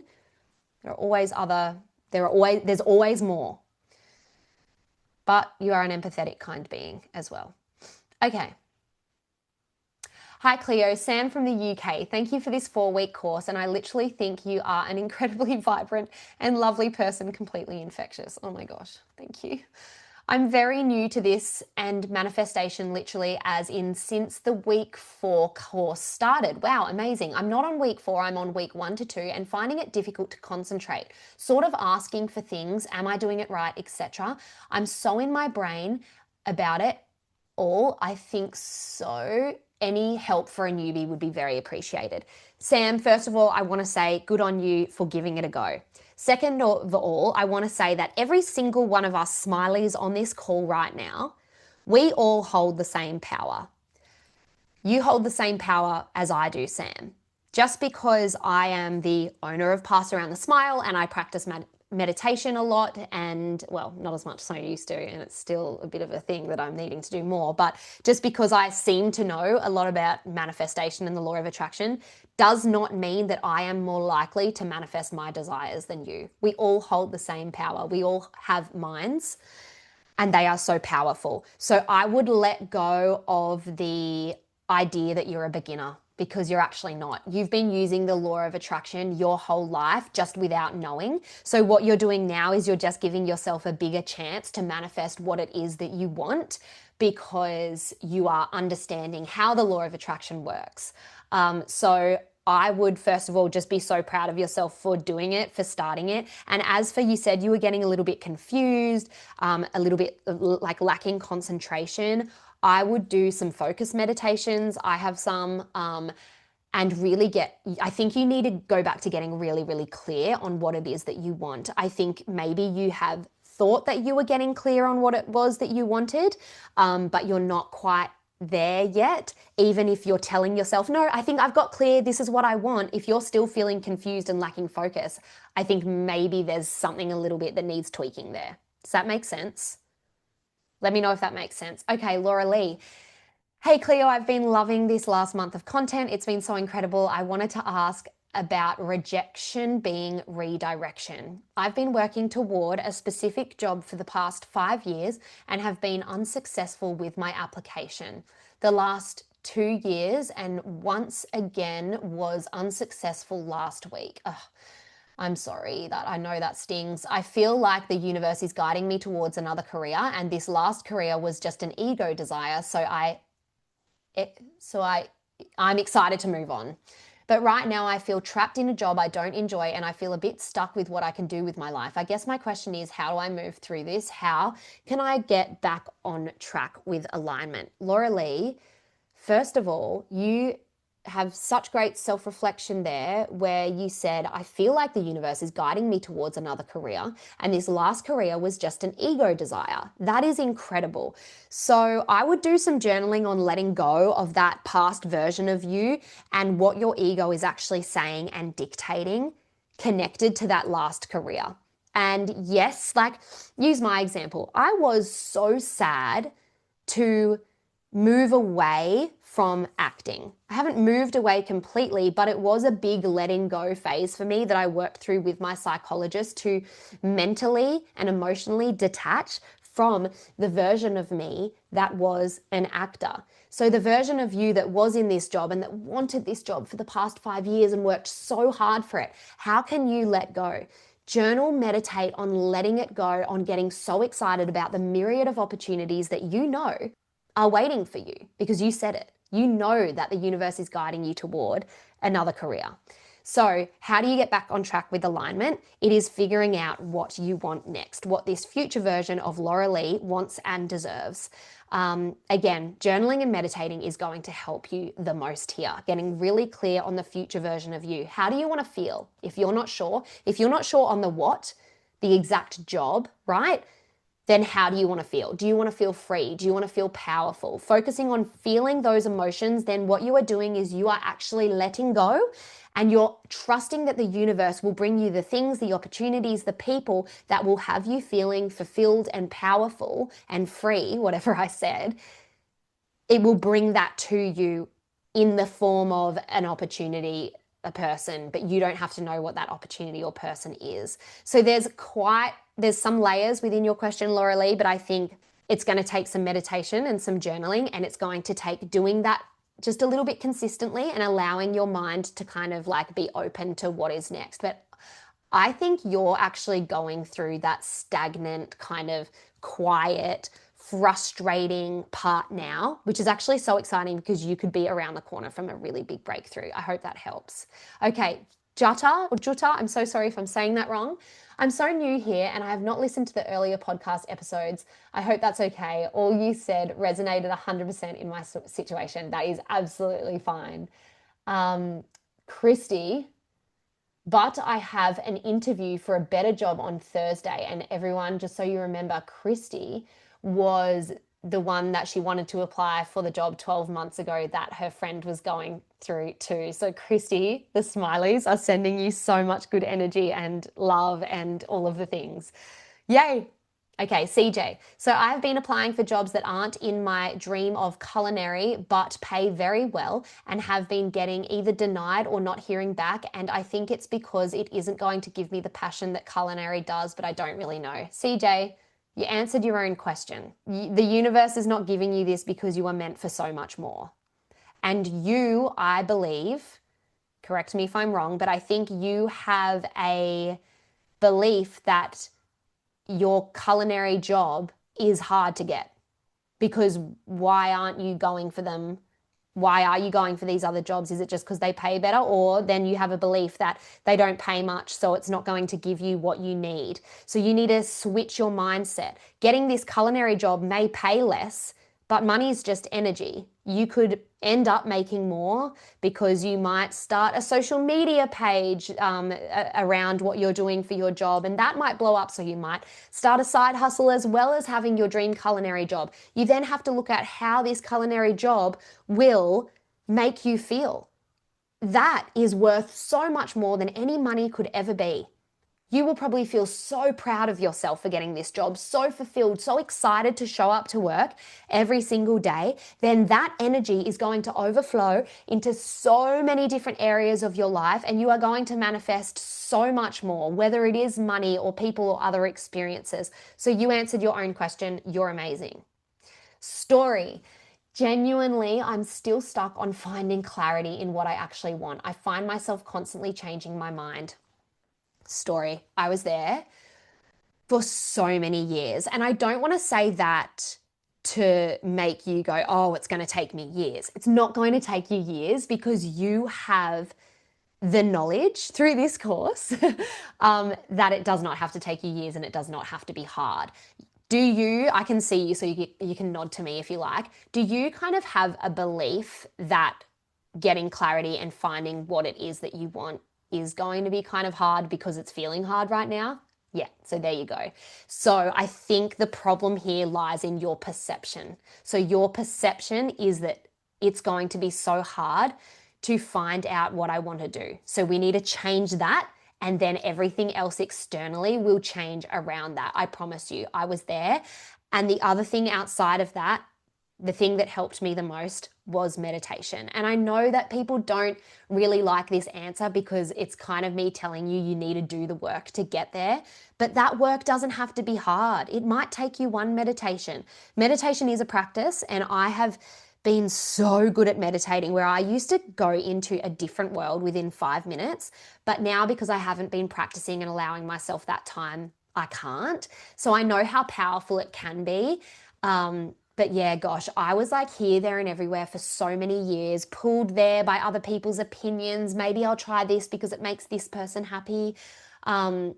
There's always more. But you are an empathetic, kind being as well. Okay. Hi Cleo, Sam from the UK. Thank you for this 4-week course, and I literally think you are an incredibly vibrant and lovely person, completely infectious. Oh my gosh, thank you. I'm very new to this and manifestation, literally as in since the week 4 course started. Wow, amazing. I'm not on week 4, I'm on week 1 to 2 and finding it difficult to concentrate, sort of asking for things, am I doing it right, etc. I'm so in my brain about it all. I think so. Any help for a newbie would be very appreciated. Sam, first of all, I want to say good on you for giving it a go. Second of all, I want to say that every single one of us Smilies on this call right now, we all hold the same power. You hold the same power as I do, Sam. Just because I am the owner of Pass Around the Smile and I practice meditation a lot, and well, not as much as I used to, and it's still a bit of a thing that I'm needing to do more, but just because I seem to know a lot about manifestation and the law of attraction does not mean that I am more likely to manifest my desires than you. We all hold the same power. We all have minds and they are so powerful. So I would let go of the idea that you're a beginner, because you're actually not. You've been using the law of attraction your whole life just without knowing. So what you're doing now is you're just giving yourself a bigger chance to manifest what it is that you want, because you are understanding how the law of attraction works. So I would first of all just be so proud of yourself for doing it, for starting it. And as for you said, you were getting a little bit confused, a little bit like lacking concentration. I would do some focus meditations. I have some, and really I think you need to go back to getting really, really clear on what it is that you want. I think maybe you have thought that you were getting clear on what it was that you wanted, but you're not quite there yet. Even if you're telling yourself, no, I think I've got clear, this is what I want. If you're still feeling confused and lacking focus, I think maybe there's something a little bit that needs tweaking there. Does that make sense? Let me know if that makes sense. Okay, Laura Lee. Hey Cleo, I've been loving this last month of content. It's been so incredible. I wanted to ask about rejection being redirection. I've been working toward a specific job for the past 5 years and have been unsuccessful with my application. The last 2 years and once again was unsuccessful last week. Ugh. I'm sorry that I know that stings. I feel like the universe is guiding me towards another career, and this last career was just an ego desire. So I'm excited to move on. But right now I feel trapped in a job I don't enjoy, and I feel a bit stuck with what I can do with my life. I guess my question is, how do I move through this? How can I get back on track with alignment? Laura Lee, first of all, you have such great self-reflection there where you said, I feel like the universe is guiding me towards another career, and this last career was just an ego desire. That is incredible. So I would do some journaling on letting go of that past version of you and what your ego is actually saying and dictating connected to that last career. And yes, like use my example. I was so sad to move away from acting. I haven't moved away completely, but it was a big letting go phase for me that I worked through with my psychologist to mentally and emotionally detach from the version of me that was an actor. So the version of you that was in this job and that wanted this job for the past 5 years and worked so hard for it, how can you let go? Journal, meditate on letting it go, on getting so excited about the myriad of opportunities that you know are waiting for you because you said it. You know that the universe is guiding you toward another career. So, how do you get back on track with alignment? It is figuring out what you want next, what this future version of Laura Lee wants and deserves. Again, journaling and meditating is going to help you the most here, getting really clear on the future version of you. How do you want to feel? If you're not sure on the what, the exact job, right? Then how do you want to feel? Do you want to feel free? Do you want to feel powerful? Focusing on feeling those emotions, then what you are doing is you are actually letting go and you're trusting that the universe will bring you the things, the opportunities, the people that will have you feeling fulfilled and powerful and free, whatever I said. It will bring that to you in the form of an opportunity, a person, but you don't have to know what that opportunity or person is. So there's some layers within your question, Laura Lee, but I think it's going to take some meditation and some journaling, and it's going to take doing that just a little bit consistently and allowing your mind to kind of like be open to what is next. But I think you're actually going through that stagnant, kind of quiet, frustrating part now, which is actually so exciting because you could be around the corner from a really big breakthrough. I hope that helps. Okay, Jutta, I'm so sorry if I'm saying that wrong. I'm so new here and I have not listened to the earlier podcast episodes. I hope that's okay. All you said resonated 100% in my situation. That is absolutely fine. Christy, but I have an interview for a better job on Thursday. And everyone, just so you remember, Christy was the one that she wanted to apply for the job 12 months ago that her friend was going through too. So Christy, the Smilies are sending you so much good energy and love and all of the things. Yay. Okay, CJ. So I've been applying for jobs that aren't in my dream of culinary but pay very well and have been getting either denied or not hearing back. And I think it's because it isn't going to give me the passion that culinary does, but I don't really know. CJ, you answered your own question. The universe is not giving you this because you are meant for so much more. And you, I believe, correct me if I'm wrong, but I think you have a belief that your culinary job is hard to get because why aren't you going for them? Why are you going for these other jobs? Is it just because they pay better? Or then you have a belief that they don't pay much, so it's not going to give you what you need. So you need to switch your mindset. Getting this culinary job may pay less, but money is just energy. You could end up making more because you might start a social media page around what you're doing for your job, and that might blow up. So you might start a side hustle as well as having your dream culinary job. You then have to look at how this culinary job will make you feel. That is worth so much more than any money could ever be. You will probably feel so proud of yourself for getting this job, so fulfilled, so excited to show up to work every single day. Then that energy is going to overflow into so many different areas of your life, and you are going to manifest so much more, whether it is money or people or other experiences. So you answered your own question. You're amazing. Story. Genuinely, I'm still stuck on finding clarity in what I actually want. I find myself constantly changing my mind. Story. I was there for so many years. And I don't want to say that to make you go, oh, it's going to take me years. It's not going to take you years because you have the knowledge through this course that it does not have to take you years and it does not have to be hard. I can see you, so you can nod to me if you like. Do you kind of have a belief that getting clarity and finding what it is that you want is going to be kind of hard because it's feeling hard right now? Yeah, so there you go. So I think the problem here lies in your perception. So your perception is that it's going to be so hard to find out what I want to do. So we need to change that, and then everything else externally will change around that. I promise you, I was there. And the other thing outside of that, the thing that helped me the most was meditation. And I know that people don't really like this answer because it's kind of me telling you you need to do the work to get there. But that work doesn't have to be hard. It might take you one meditation. Meditation is a practice, and I have been so good at meditating, where I used to go into a different world within 5 minutes. But now, because I haven't been practicing and allowing myself that time, I can't. So I know how powerful it can be. But yeah, gosh, I was like here, there, and everywhere for so many years, pulled there by other people's opinions. Maybe I'll try this because it makes this person happy. I'll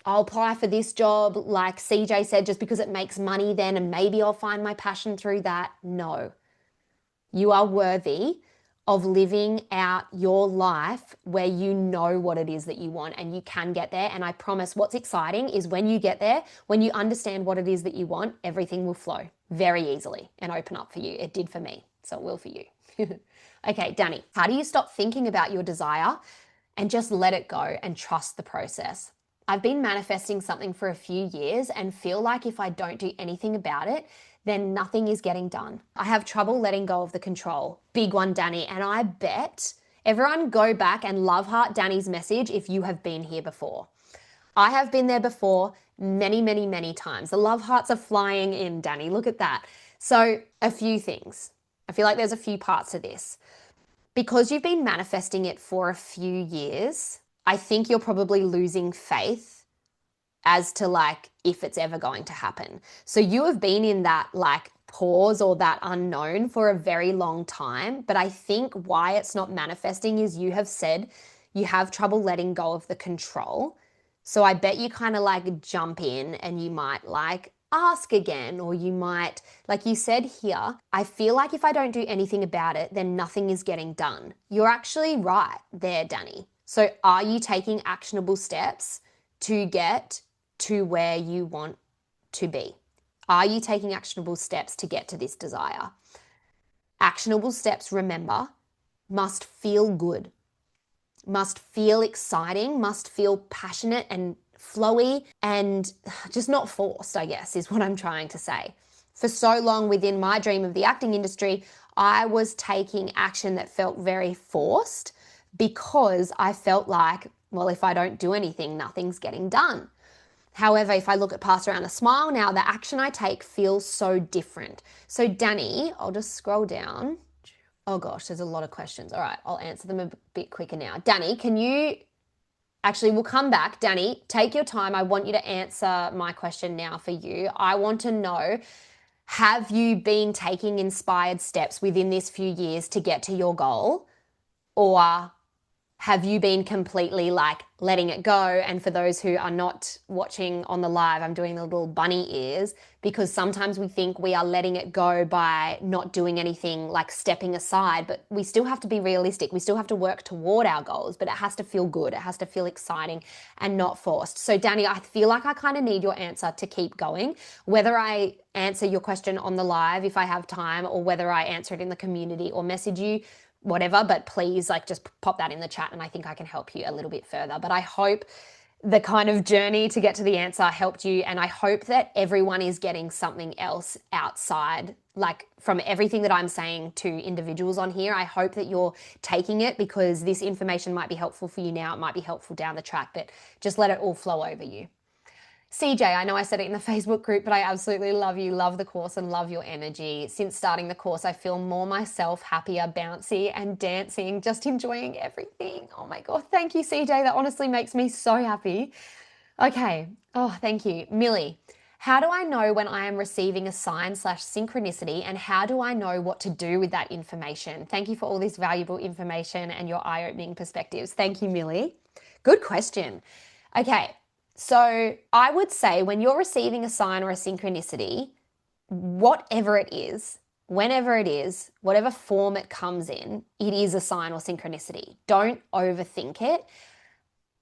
apply for this job, like CJ said, just because it makes money then, and maybe I'll find my passion through that. No. You are worthy of living out your life where you know what it is that you want and you can get there. And I promise, what's exciting is when you get there, when you understand what it is that you want, everything will flow very easily and open up for you. It did for me, so it will for you. Okay, Danny, how do you stop thinking about your desire and just let it go and trust the process? I've been manifesting something for a few years and feel like if I don't do anything about it, then nothing is getting done. I have trouble letting go of the control. Big one, Danny. And I bet everyone go back and love heart Danny's message if you have been here before. I have been there before many, many, many times. The love hearts are flying in, Danny. Look at that. So a few things. I feel like there's a few parts to this. Because you've been manifesting it for a few years, I think you're probably losing faith as to like if it's ever going to happen. So you have been in that like pause or that unknown for a very long time. But I think why it's not manifesting is you have said you have trouble letting go of the control. So I bet you kind of like jump in and you might like ask again, or you might, like you said here, I feel like if I don't do anything about it, then nothing is getting done. You're actually right there, Danny. So are you taking actionable steps to get to where you want to be? Are you taking actionable steps to get to this desire? Actionable steps, remember, must feel good, must feel exciting, must feel passionate and flowy and just not forced, I guess, is what I'm trying to say. For so long within my dream of the acting industry, I was taking action that felt very forced because I felt like, well, if I don't do anything, nothing's getting done. However, if I look at Pass Around a Smile now, the action I take feels so different. So Danny, I'll just scroll down. Oh gosh, there's a lot of questions. All right, I'll answer them a bit quicker now. Danny, can you, actually we'll come back. Danny, take your time. I want you to answer my question now for you. I want to know, have you been taking inspired steps within this few years to get to your goal? Or have you been completely like letting it go? And for those who are not watching on the live, I'm doing the little bunny ears because sometimes we think we are letting it go by not doing anything, like stepping aside, but we still have to be realistic. We still have to work toward our goals, but it has to feel good. It has to feel exciting and not forced. So Danny, I feel like I kind of need your answer to keep going, whether I answer your question on the live if I have time, or whether I answer it in the community or message you, whatever, but please like just pop that in the chat and I think I can help you a little bit further. But I hope the kind of journey to get to the answer helped you, and I hope that everyone is getting something else outside, like from everything that I'm saying to individuals on here. I hope that you're taking it because this information might be helpful for you now, it might be helpful down the track, but just let it all flow over you. CJ, I know I said it in the Facebook group, but I absolutely love you, love the course and love your energy. Since starting the course, I feel more myself, happier, bouncy and dancing, just enjoying everything. Oh my God, thank you, CJ. That honestly makes me so happy. Okay, oh, thank you. Millie, how do I know when I am receiving a sign/synchronicity, and how do I know what to do with that information? Thank you for all this valuable information and your eye-opening perspectives. Thank you, Millie. Good question. Okay. So I would say when you're receiving a sign or a synchronicity, whatever it is, whenever it is, whatever form it comes in, it is a sign or synchronicity. Don't overthink it.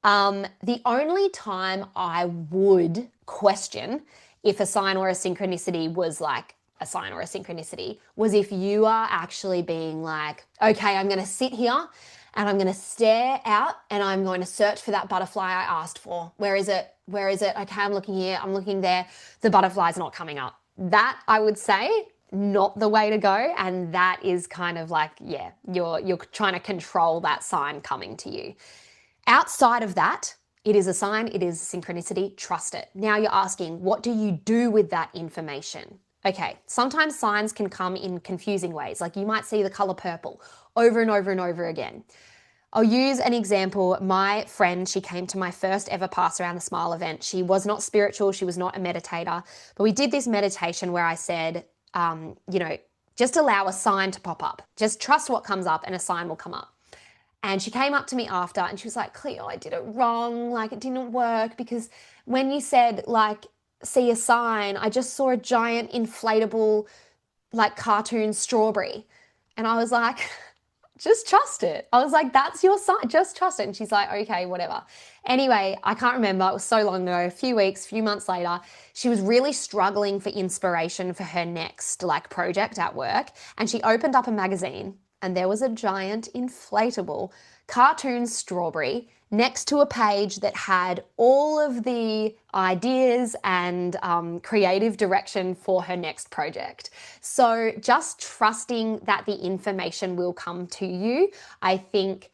The only time I would question if a sign or a synchronicity was like a sign or a synchronicity was if you are actually being like, okay, I'm going to sit here and I'm going to stare out and I'm going to search for that butterfly I asked for. Where is it? Where is it? Okay, I'm looking here. I'm looking there. The butterfly's not coming up. That, I would say, not the way to go. And that is kind of like, yeah, you're trying to control that sign coming to you. Outside of that, it is a sign, it is a synchronicity, trust it. Now you're asking, what do you do with that information? Okay, sometimes signs can come in confusing ways. Like you might see the color purple over and over and over again. I'll use an example. My friend, she came to my first ever Pass Around the Smile event. She was not spiritual, she was not a meditator, but we did this meditation where I said, just allow a sign to pop up. Just trust what comes up and a sign will come up. And she came up to me after and she was like, Cleo, I did it wrong. Like it didn't work because when you said like, see a sign, I just saw a giant inflatable like cartoon strawberry. And I was like, just trust it. I was like, that's your sign, just trust it. And she's like, okay, whatever. Anyway, I can't remember. It was so long ago, a few weeks, few months later, she was really struggling for inspiration for her next like project at work. And she opened up a magazine and there was a giant inflatable cartoon strawberry next to a page that had all of the ideas and creative direction for her next project. So just trusting that the information will come to you. I think,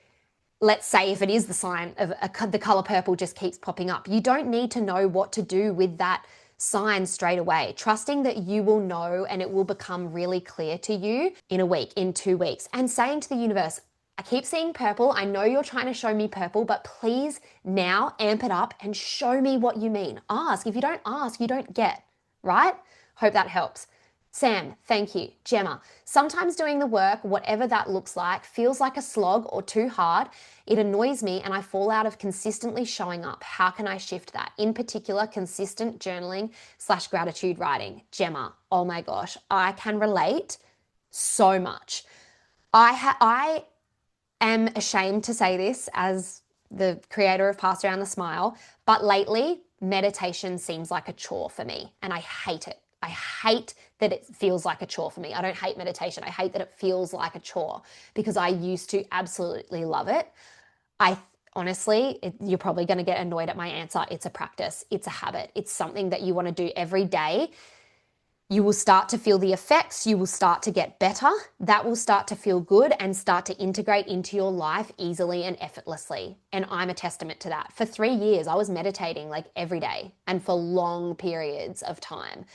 let's say if it is the sign of the color purple just keeps popping up, you don't need to know what to do with that sign straight away. Trusting that you will know and it will become really clear to you in a week, in 2 weeks, and saying to the universe, I keep seeing purple. I know you're trying to show me purple, but please now amp it up and show me what you mean. Ask. If you don't ask, you don't get, right? Hope that helps. Sam, thank you. Gemma, sometimes doing the work, whatever that looks like, feels like a slog or too hard. It annoys me and I fall out of consistently showing up. How can I shift that? In particular, consistent journaling / gratitude writing. Gemma, oh my gosh, I can relate so much. I am ashamed to say this as the creator of Pass Around the Smile, but lately meditation seems like a chore for me and I hate it. I hate that it feels like a chore for me. I don't hate meditation. I hate that it feels like a chore because I used to absolutely love it. You're probably going to get annoyed at my answer. It's a practice. It's a habit. It's something that you want to do every day. You will start to feel the effects. You will start to get better. That will start to feel good and start to integrate into your life easily and effortlessly. And I'm a testament to that. For 3 years, I was meditating like every day and for long periods of time.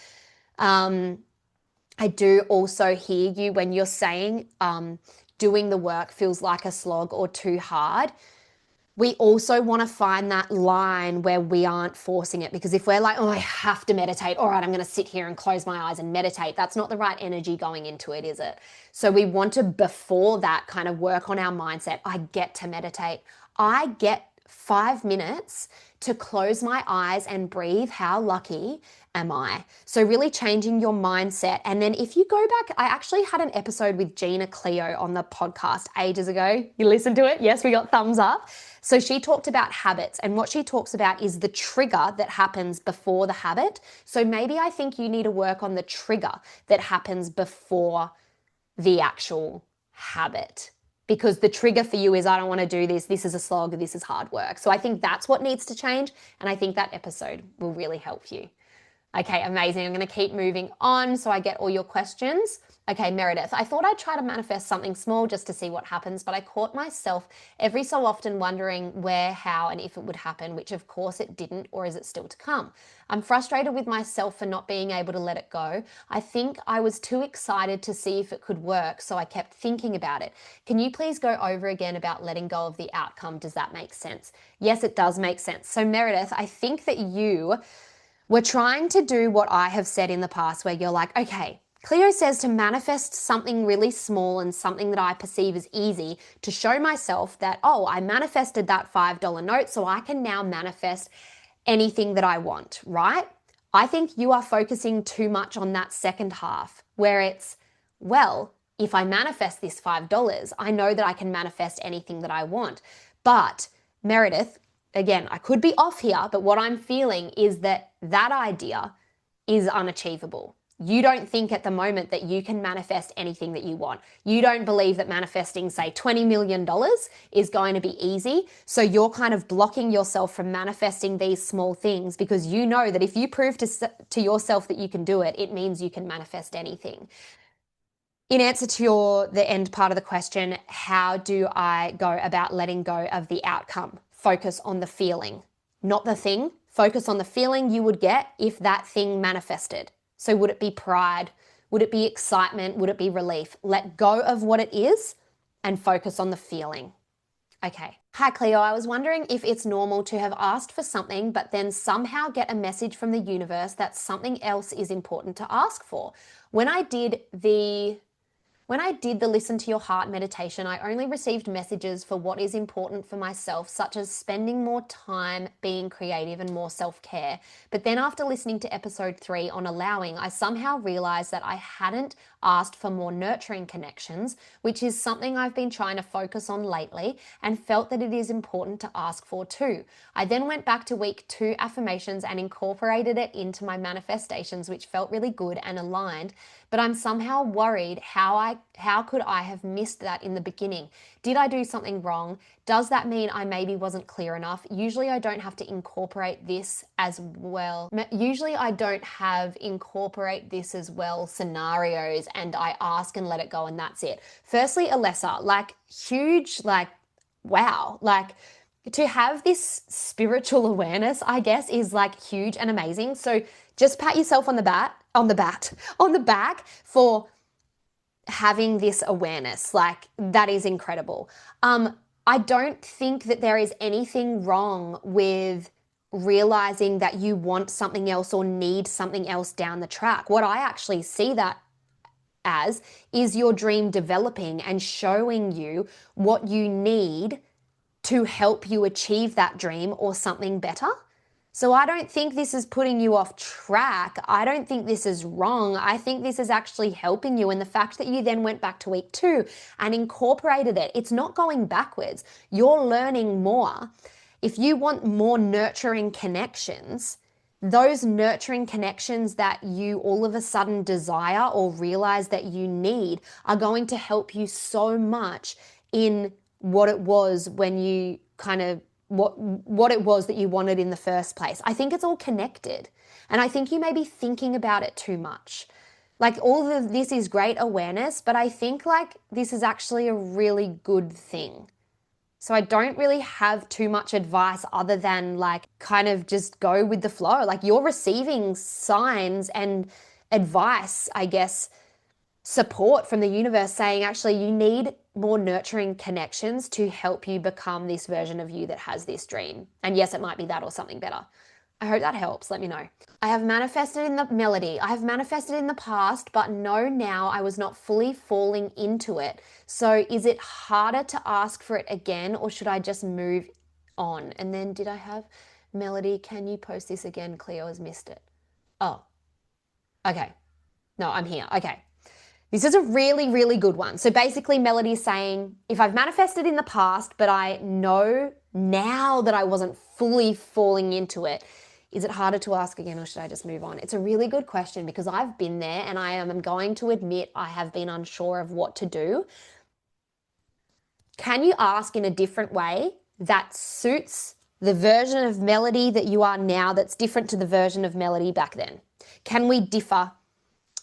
I do also hear you when you're saying doing the work feels like a slog or too hard. We also want to find that line where we aren't forcing it, because if we're like, oh, I have to meditate, all right, I'm going to sit here and close my eyes and meditate, that's not the right energy going into it, is it? So we want to, before that, kind of work on our mindset. I get to meditate. I get 5 minutes to close my eyes and breathe. How lucky am I? So really changing your mindset. And then if you go back, I actually had an episode with Gina Cleo on the podcast ages ago. You listened to it? Yes, we got thumbs up. So she talked about habits, and what she talks about is the trigger that happens before the habit. So maybe I think you need to work on the trigger that happens before the actual habit. Because the trigger for you is, I don't want to do this. This is a slog. This is hard work. So I think that's what needs to change. And I think that episode will really help you. Okay, amazing. I'm going to keep moving on so I get all your questions. Okay, Meredith, I thought I'd try to manifest something small just to see what happens, but I caught myself every so often wondering where, how, and if it would happen, which of course it didn't, or is it still to come? I'm frustrated with myself for not being able to let it go. I think I was too excited to see if it could work, so I kept thinking about it. Can you please go over again about letting go of the outcome? Does that make sense? Yes, it does make sense. So Meredith, I think that you were trying to do what I have said in the past, where you're like, okay, Cleo says to manifest something really small and something that I perceive as easy to show myself that, oh, I manifested that $5 note, so I can now manifest anything that I want, right? I think you are focusing too much on that second half where it's, well, if I manifest this $5, I know that I can manifest anything that I want. But Meredith, again, I could be off here, but what I'm feeling is that that idea is unachievable. You don't think at the moment that you can manifest anything that you want. You don't believe that manifesting, say, $20 million is going to be easy. So you're kind of blocking yourself from manifesting these small things because you know that if you prove to yourself that you can do it, it means you can manifest anything. In answer to the end part of the question, how do I go about letting go of the outcome? Focus on the feeling, not the thing. Focus on the feeling you would get if that thing manifested. So would it be pride? Would it be excitement? Would it be relief? Let go of what it is and focus on the feeling. Okay. Hi, Cleo. I was wondering if it's normal to have asked for something, but then somehow get a message from the universe that something else is important to ask for. When I did the listen to your heart meditation, I only received messages for what is important for myself, such as spending more time being creative and more self-care. But then after listening to episode 3 on allowing, I somehow realized that I hadn't asked for more nurturing connections, which is something I've been trying to focus on lately, and felt that it is important to ask for too. I then went back to week 2 affirmations and incorporated it into my manifestations, which felt really good and aligned. But I'm somehow worried how could I have missed that in the beginning? Did I do something wrong? Does that mean I maybe wasn't clear enough? Usually I don't have to incorporate this as well. Usually I don't have incorporate this as well scenarios, and I ask and let it go and that's it. Firstly, Alessa, like huge, like wow, like to have this spiritual awareness, I guess, is like huge and amazing. So just pat yourself on the back for having this awareness. Like that is incredible. I don't think that there is anything wrong with realizing that you want something else or need something else down the track. What I actually see that as is your dream developing and showing you what you need to help you achieve that dream or something better. So I don't think this is putting you off track. I don't think this is wrong. I think this is actually helping you. And the fact that you then went back to week 2 and incorporated it, it's not going backwards. You're learning more. If you want more nurturing connections, those nurturing connections that you all of a sudden desire or realize that you need are going to help you so much in what it was when you kind of what it was that you wanted in the first place. I think it's all connected. And I think you may be thinking about it too much. Like all of this is great awareness, but I think like this is actually a really good thing. So I don't really have too much advice other than like kind of just go with the flow. Like you're receiving signs and advice, I guess, support from the universe saying actually you need more nurturing connections to help you become this version of you that has this dream. And yes, it might be that or something better. I hope that helps. Let me know. I have manifested in the melody. I have manifested in the past, but know now I was not fully falling into it. So is it harder to ask for it again, or should I just move on? And then did I have melody? Can you post this again? Cleo has missed it. Oh, okay. No, I'm here. Okay. This is a really, really good one. So basically Melody is saying, if I've manifested in the past, but I know now that I wasn't fully falling into it, is it harder to ask again or should I just move on? It's a really good question because I've been there and I am going to admit I have been unsure of what to do. Can you ask in a different way that suits the version of Melody that you are now that's different to the version of Melody back then? Can we differ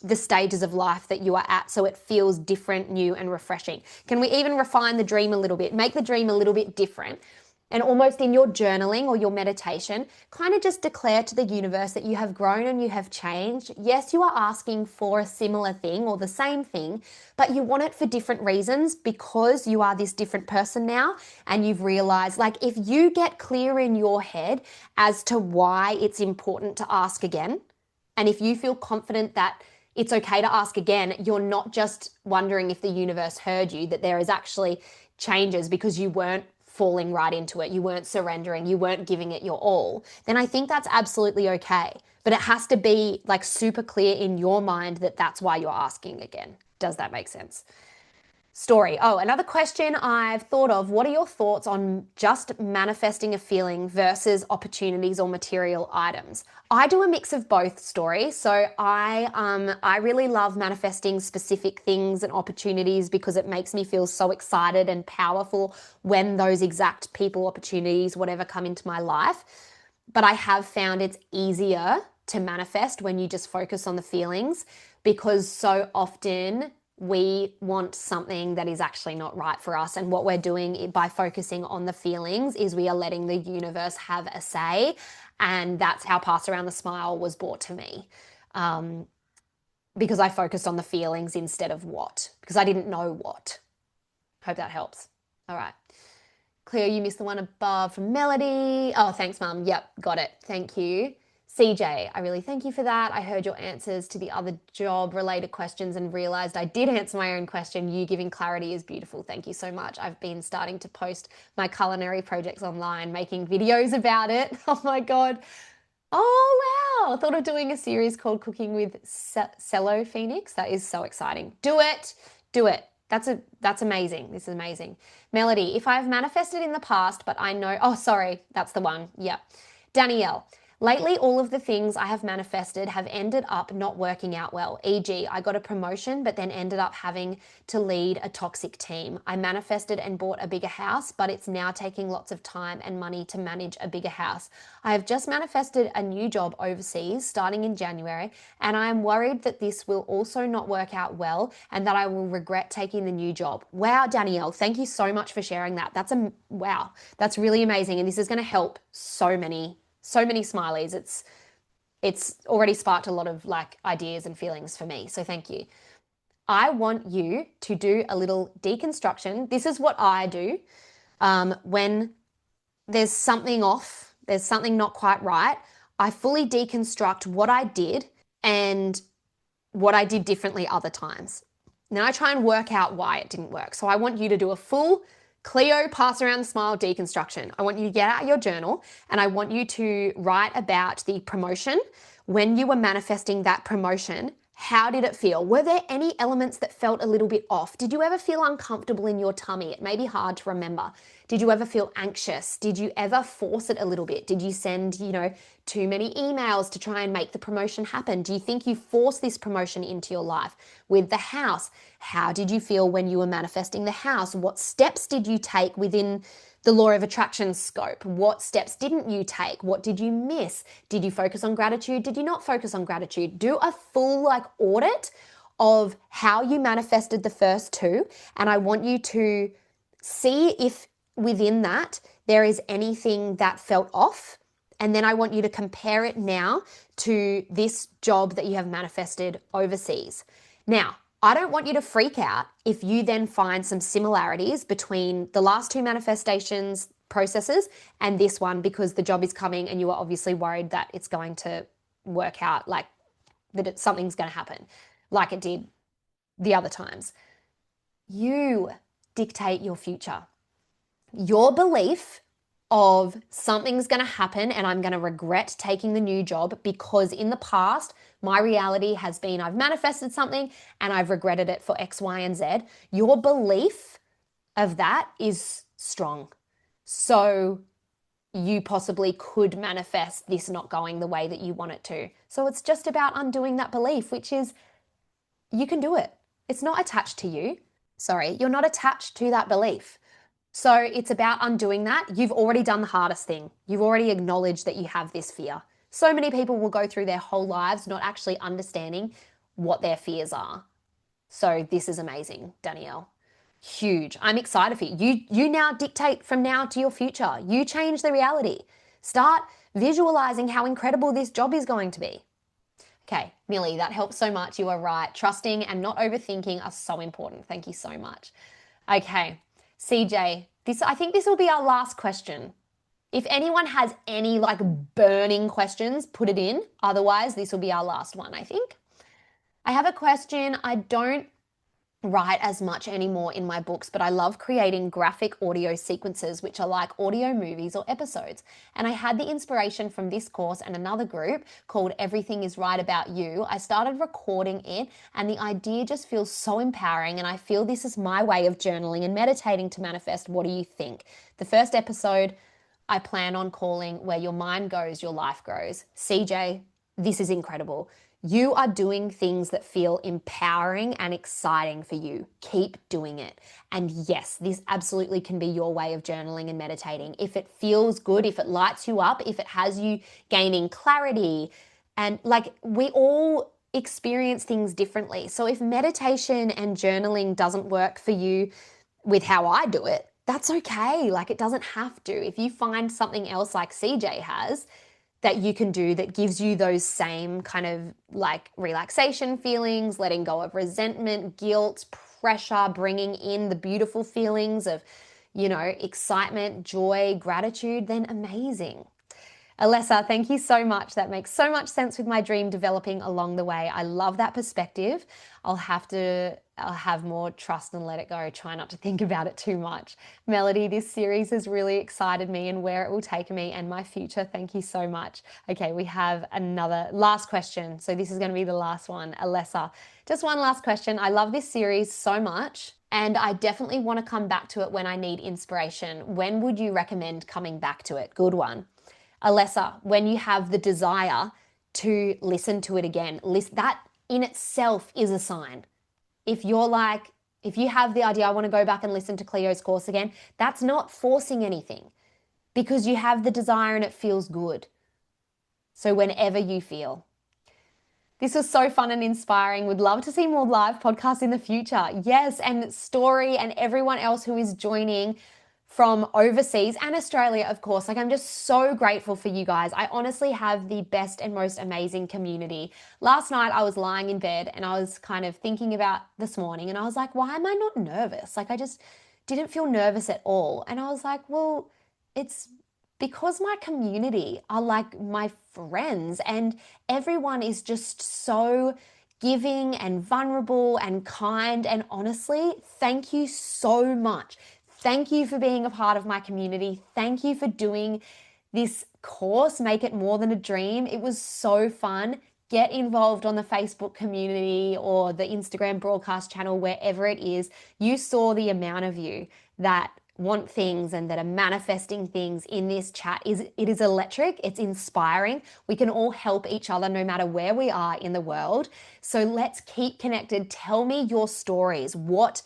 the stages of life that you are at so it feels different, new and refreshing? Can we even refine the dream a little bit, make the dream a little bit different? And almost in your journaling or your meditation, kind of just declare to the universe that you have grown and you have changed. Yes, you are asking for a similar thing or the same thing, but you want it for different reasons because you are this different person now and you've realized, like, if you get clear in your head as to why it's important to ask again, and if you feel confident that it's okay to ask again, you're not just wondering if the universe heard you, that there is actually changes because you weren't falling right into it, you weren't surrendering, you weren't giving it your all, then I think that's absolutely okay. But it has to be like super clear in your mind that that's why you're asking again. Does that make sense? Story. Oh, another question I've thought of. What are your thoughts on just manifesting a feeling versus opportunities or material items? I do a mix of both, Story. So I really love manifesting specific things and opportunities because it makes me feel so excited and powerful when those exact people, opportunities, whatever come into my life. But I have found it's easier to manifest when you just focus on the feelings because so often we want something that is actually not right for us. And what we're doing by focusing on the feelings is we are letting the universe have a say. And that's how Pass Around the Smile was brought to me. because I focused on the feelings instead of what, because I didn't know what. Hope that helps. All right. Cleo, you missed the one above from Melody. Oh, thanks, Mum. Yep, got it. Thank you. CJ, I really thank you for that. I heard your answers to the other job-related questions and realized I did answer my own question. You giving clarity is beautiful. Thank you so much. I've been starting to post my culinary projects online, making videos about it. Oh my God. Oh, wow. I thought of doing a series called Cooking with Cello Phoenix. That is so exciting. Do it. Do it. That's amazing. This is amazing. Melody, if I've manifested in the past, but I know, oh, sorry, that's the one. Yeah. Danielle, lately, all of the things I have manifested have ended up not working out well. E.g., I got a promotion, but then ended up having to lead a toxic team. I manifested and bought a bigger house, but it's now taking lots of time and money to manage a bigger house. I have just manifested a new job overseas starting in January, and I am worried that this will also not work out well and that I will regret taking the new job. Wow, Danielle, thank you so much for sharing that. Wow, that's really amazing. And this is going to help so many Smilies. It's already sparked a lot of like ideas and feelings for me. So thank you. I want you to do a little deconstruction. This is what I do when there's something off, there's something not quite right. I fully deconstruct what I did and what I did differently other times. Now I try and work out why it didn't work. So I want you to do a full Cleo pass around the smile deconstruction. I want you to get out your journal and I want you to write about the promotion. When you were manifesting that promotion, how did it feel? Were there any elements that felt a little bit off? Did you ever feel uncomfortable in your tummy? It may be hard to remember. Did you ever feel anxious? Did you ever force it a little bit? Did you send, too many emails to try and make the promotion happen? Do you think you forced this promotion into your life? With the house, how did you feel when you were manifesting the house? What steps did you take within the law of attraction scope? What steps didn't you take? What did you miss? Did you focus on gratitude? Did you not focus on gratitude? Do a full audit of how you manifested the first two. And I want you to see if within that there is anything that felt off. And then I want you to compare it now to this job that you have manifested overseas. Now, I don't want you to freak out if you then find some similarities between the last two manifestations processes and this one, because the job is coming and you are obviously worried that it's going to work out, that something's going to happen like it did the other times. You dictate your future. Your belief of something's going to happen and I'm going to regret taking the new job because in the past, my reality has been I've manifested something and I've regretted it for X, Y, and Z. Your belief of that is strong. So you possibly could manifest this not going the way that you want it to. So it's just about undoing that belief, which is you can do it. It's not attached to you. Sorry, you're not attached to that belief. So it's about undoing that. You've already done the hardest thing. You've already acknowledged that you have this fear. So many people will go through their whole lives not actually understanding what their fears are. So this is amazing, Danielle. Huge. I'm excited for you. You now dictate from now to your future. You change the reality. Start visualizing how incredible this job is going to be. Okay, Millie, that helps so much. You are right. Trusting and not overthinking are so important. Thank you so much. Okay. CJ, I think this will be our last question. If anyone has any burning questions, put it in. Otherwise, this will be our last one, I think. I have a question. I don't write as much anymore in my books, but I love creating graphic audio sequences, which are like audio movies or episodes. And I had the inspiration from this course and another group called Everything is Right About You. I started recording it and the idea just feels so empowering. And I feel this is my way of journaling and meditating to manifest. What do you think? The first episode I plan on calling Where Your Mind Goes, Your Life Grows. CJ, this is incredible. You are doing things that feel empowering and exciting for you. Keep doing it. And yes, this absolutely can be your way of journaling and meditating. If it feels good, if it lights you up, if it has you gaining clarity, and we all experience things differently. So if meditation and journaling doesn't work for you with how I do it, that's okay. It doesn't have to. If you find something else like CJ has, that you can do that gives you those same kind of like relaxation feelings, letting go of resentment, guilt, pressure, bringing in the beautiful feelings of, excitement, joy, gratitude, then amazing. Alessa, thank you so much. That makes so much sense with my dream developing along the way. I love that perspective. I'll have more trust and let it go. Try not to think about it too much. Melody, this series has really excited me and where it will take me and my future. Thank you so much. Okay, we have another last question. So this is going to be the last one. Alessa, just one last question. I love this series so much, and I definitely want to come back to it when I need inspiration. When would you recommend coming back to it? Good one. Alessa, when you have the desire to listen to it again, that in itself is a sign. If you have the idea, I want to go back and listen to Cleo's course again, that's not forcing anything because you have the desire and it feels good. So whenever you feel. This was so fun and inspiring. Would love to see more live podcasts in the future. Yes, and Story and everyone else who is joining from overseas and Australia, of course. I'm just so grateful for you guys. I honestly have the best and most amazing community. Last night I was lying in bed and I was kind of thinking about this morning and I was like, why am I not nervous? I just didn't feel nervous at all. And I was like, well, it's because my community are like my friends and everyone is just so giving and vulnerable and kind. And honestly, thank you so much. Thank you for being a part of my community. Thank you for doing this course, Make It More Than a Dream. It was so fun. Get involved on the Facebook community or the Instagram broadcast channel, wherever it is. You saw the amount of you that want things and that are manifesting things in this chat. It is electric. It's inspiring. We can all help each other no matter where we are in the world. So let's keep connected. Tell me your stories. What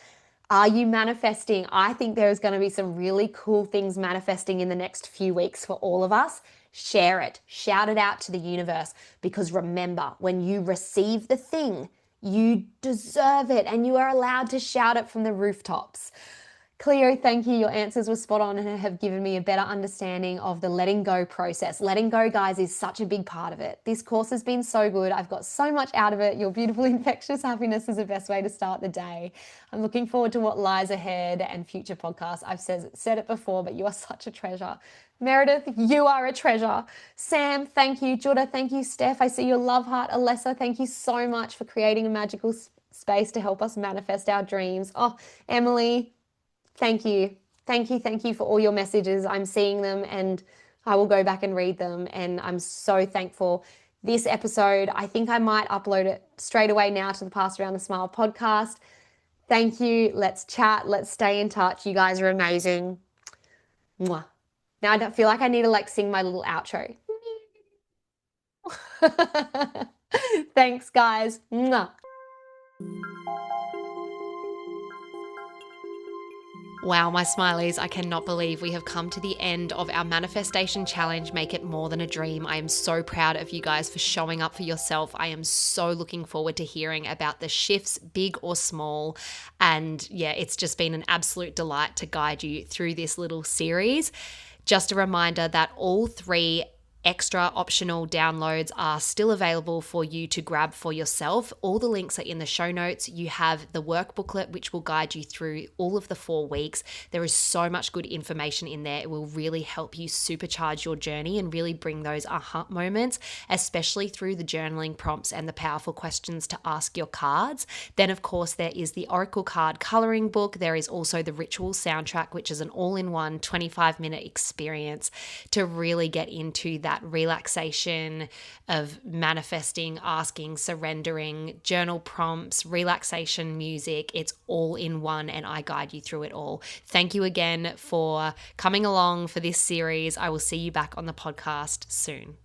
are you manifesting? I think there is going to be some really cool things manifesting in the next few weeks for all of us. Share it. Shout it out to the universe, because remember, when you receive the thing, you deserve it and you are allowed to shout it from the rooftops. Cleo, thank you. Your answers were spot on and have given me a better understanding of the letting go process. Letting go, guys, is such a big part of it. This course has been so good. I've got so much out of it. Your beautiful, infectious happiness is the best way to start the day. I'm looking forward to what lies ahead and future podcasts. I've said it before, but you are such a treasure. Meredith, you are a treasure. Sam, thank you. Jutta, thank you. Steph, I see your love heart. Alessa, thank you so much for creating a magical space to help us manifest our dreams. Oh, Emily, thank you. Thank you for all your messages. I'm seeing them and I will go back and read them, and I'm so thankful. This episode, I think I might upload it straight away now to the Pass Around the Smile podcast. Thank you. Let's chat. Let's stay in touch. You guys are amazing. Mwah. Now I don't feel like I need to sing my little outro. Thanks, guys. Mwah. Wow, my Smilies, I cannot believe we have come to the end of our manifestation challenge, Make It More Than a Dream. I am so proud of you guys for showing up for yourself. I am so looking forward to hearing about the shifts, big or small. And yeah, it's just been an absolute delight to guide you through this little series. Just a reminder that all 3 extra optional downloads are still available for you to grab for yourself. All the links are in the show notes. You have the workbooklet, which will guide you through all of the 4 weeks. There is so much good information in there. It will really help you supercharge your journey and really bring those aha moments, especially through the journaling prompts and the powerful questions to ask your cards. Then, of course, there is the Oracle card coloring book. There is also the Ritual soundtrack, which is an all-in-one 25-minute experience to really get into that relaxation of manifesting, asking, surrendering, journal prompts, relaxation music. It's all in one, and I guide you through it all. Thank you again for coming along for this series. I will see you back on the podcast soon.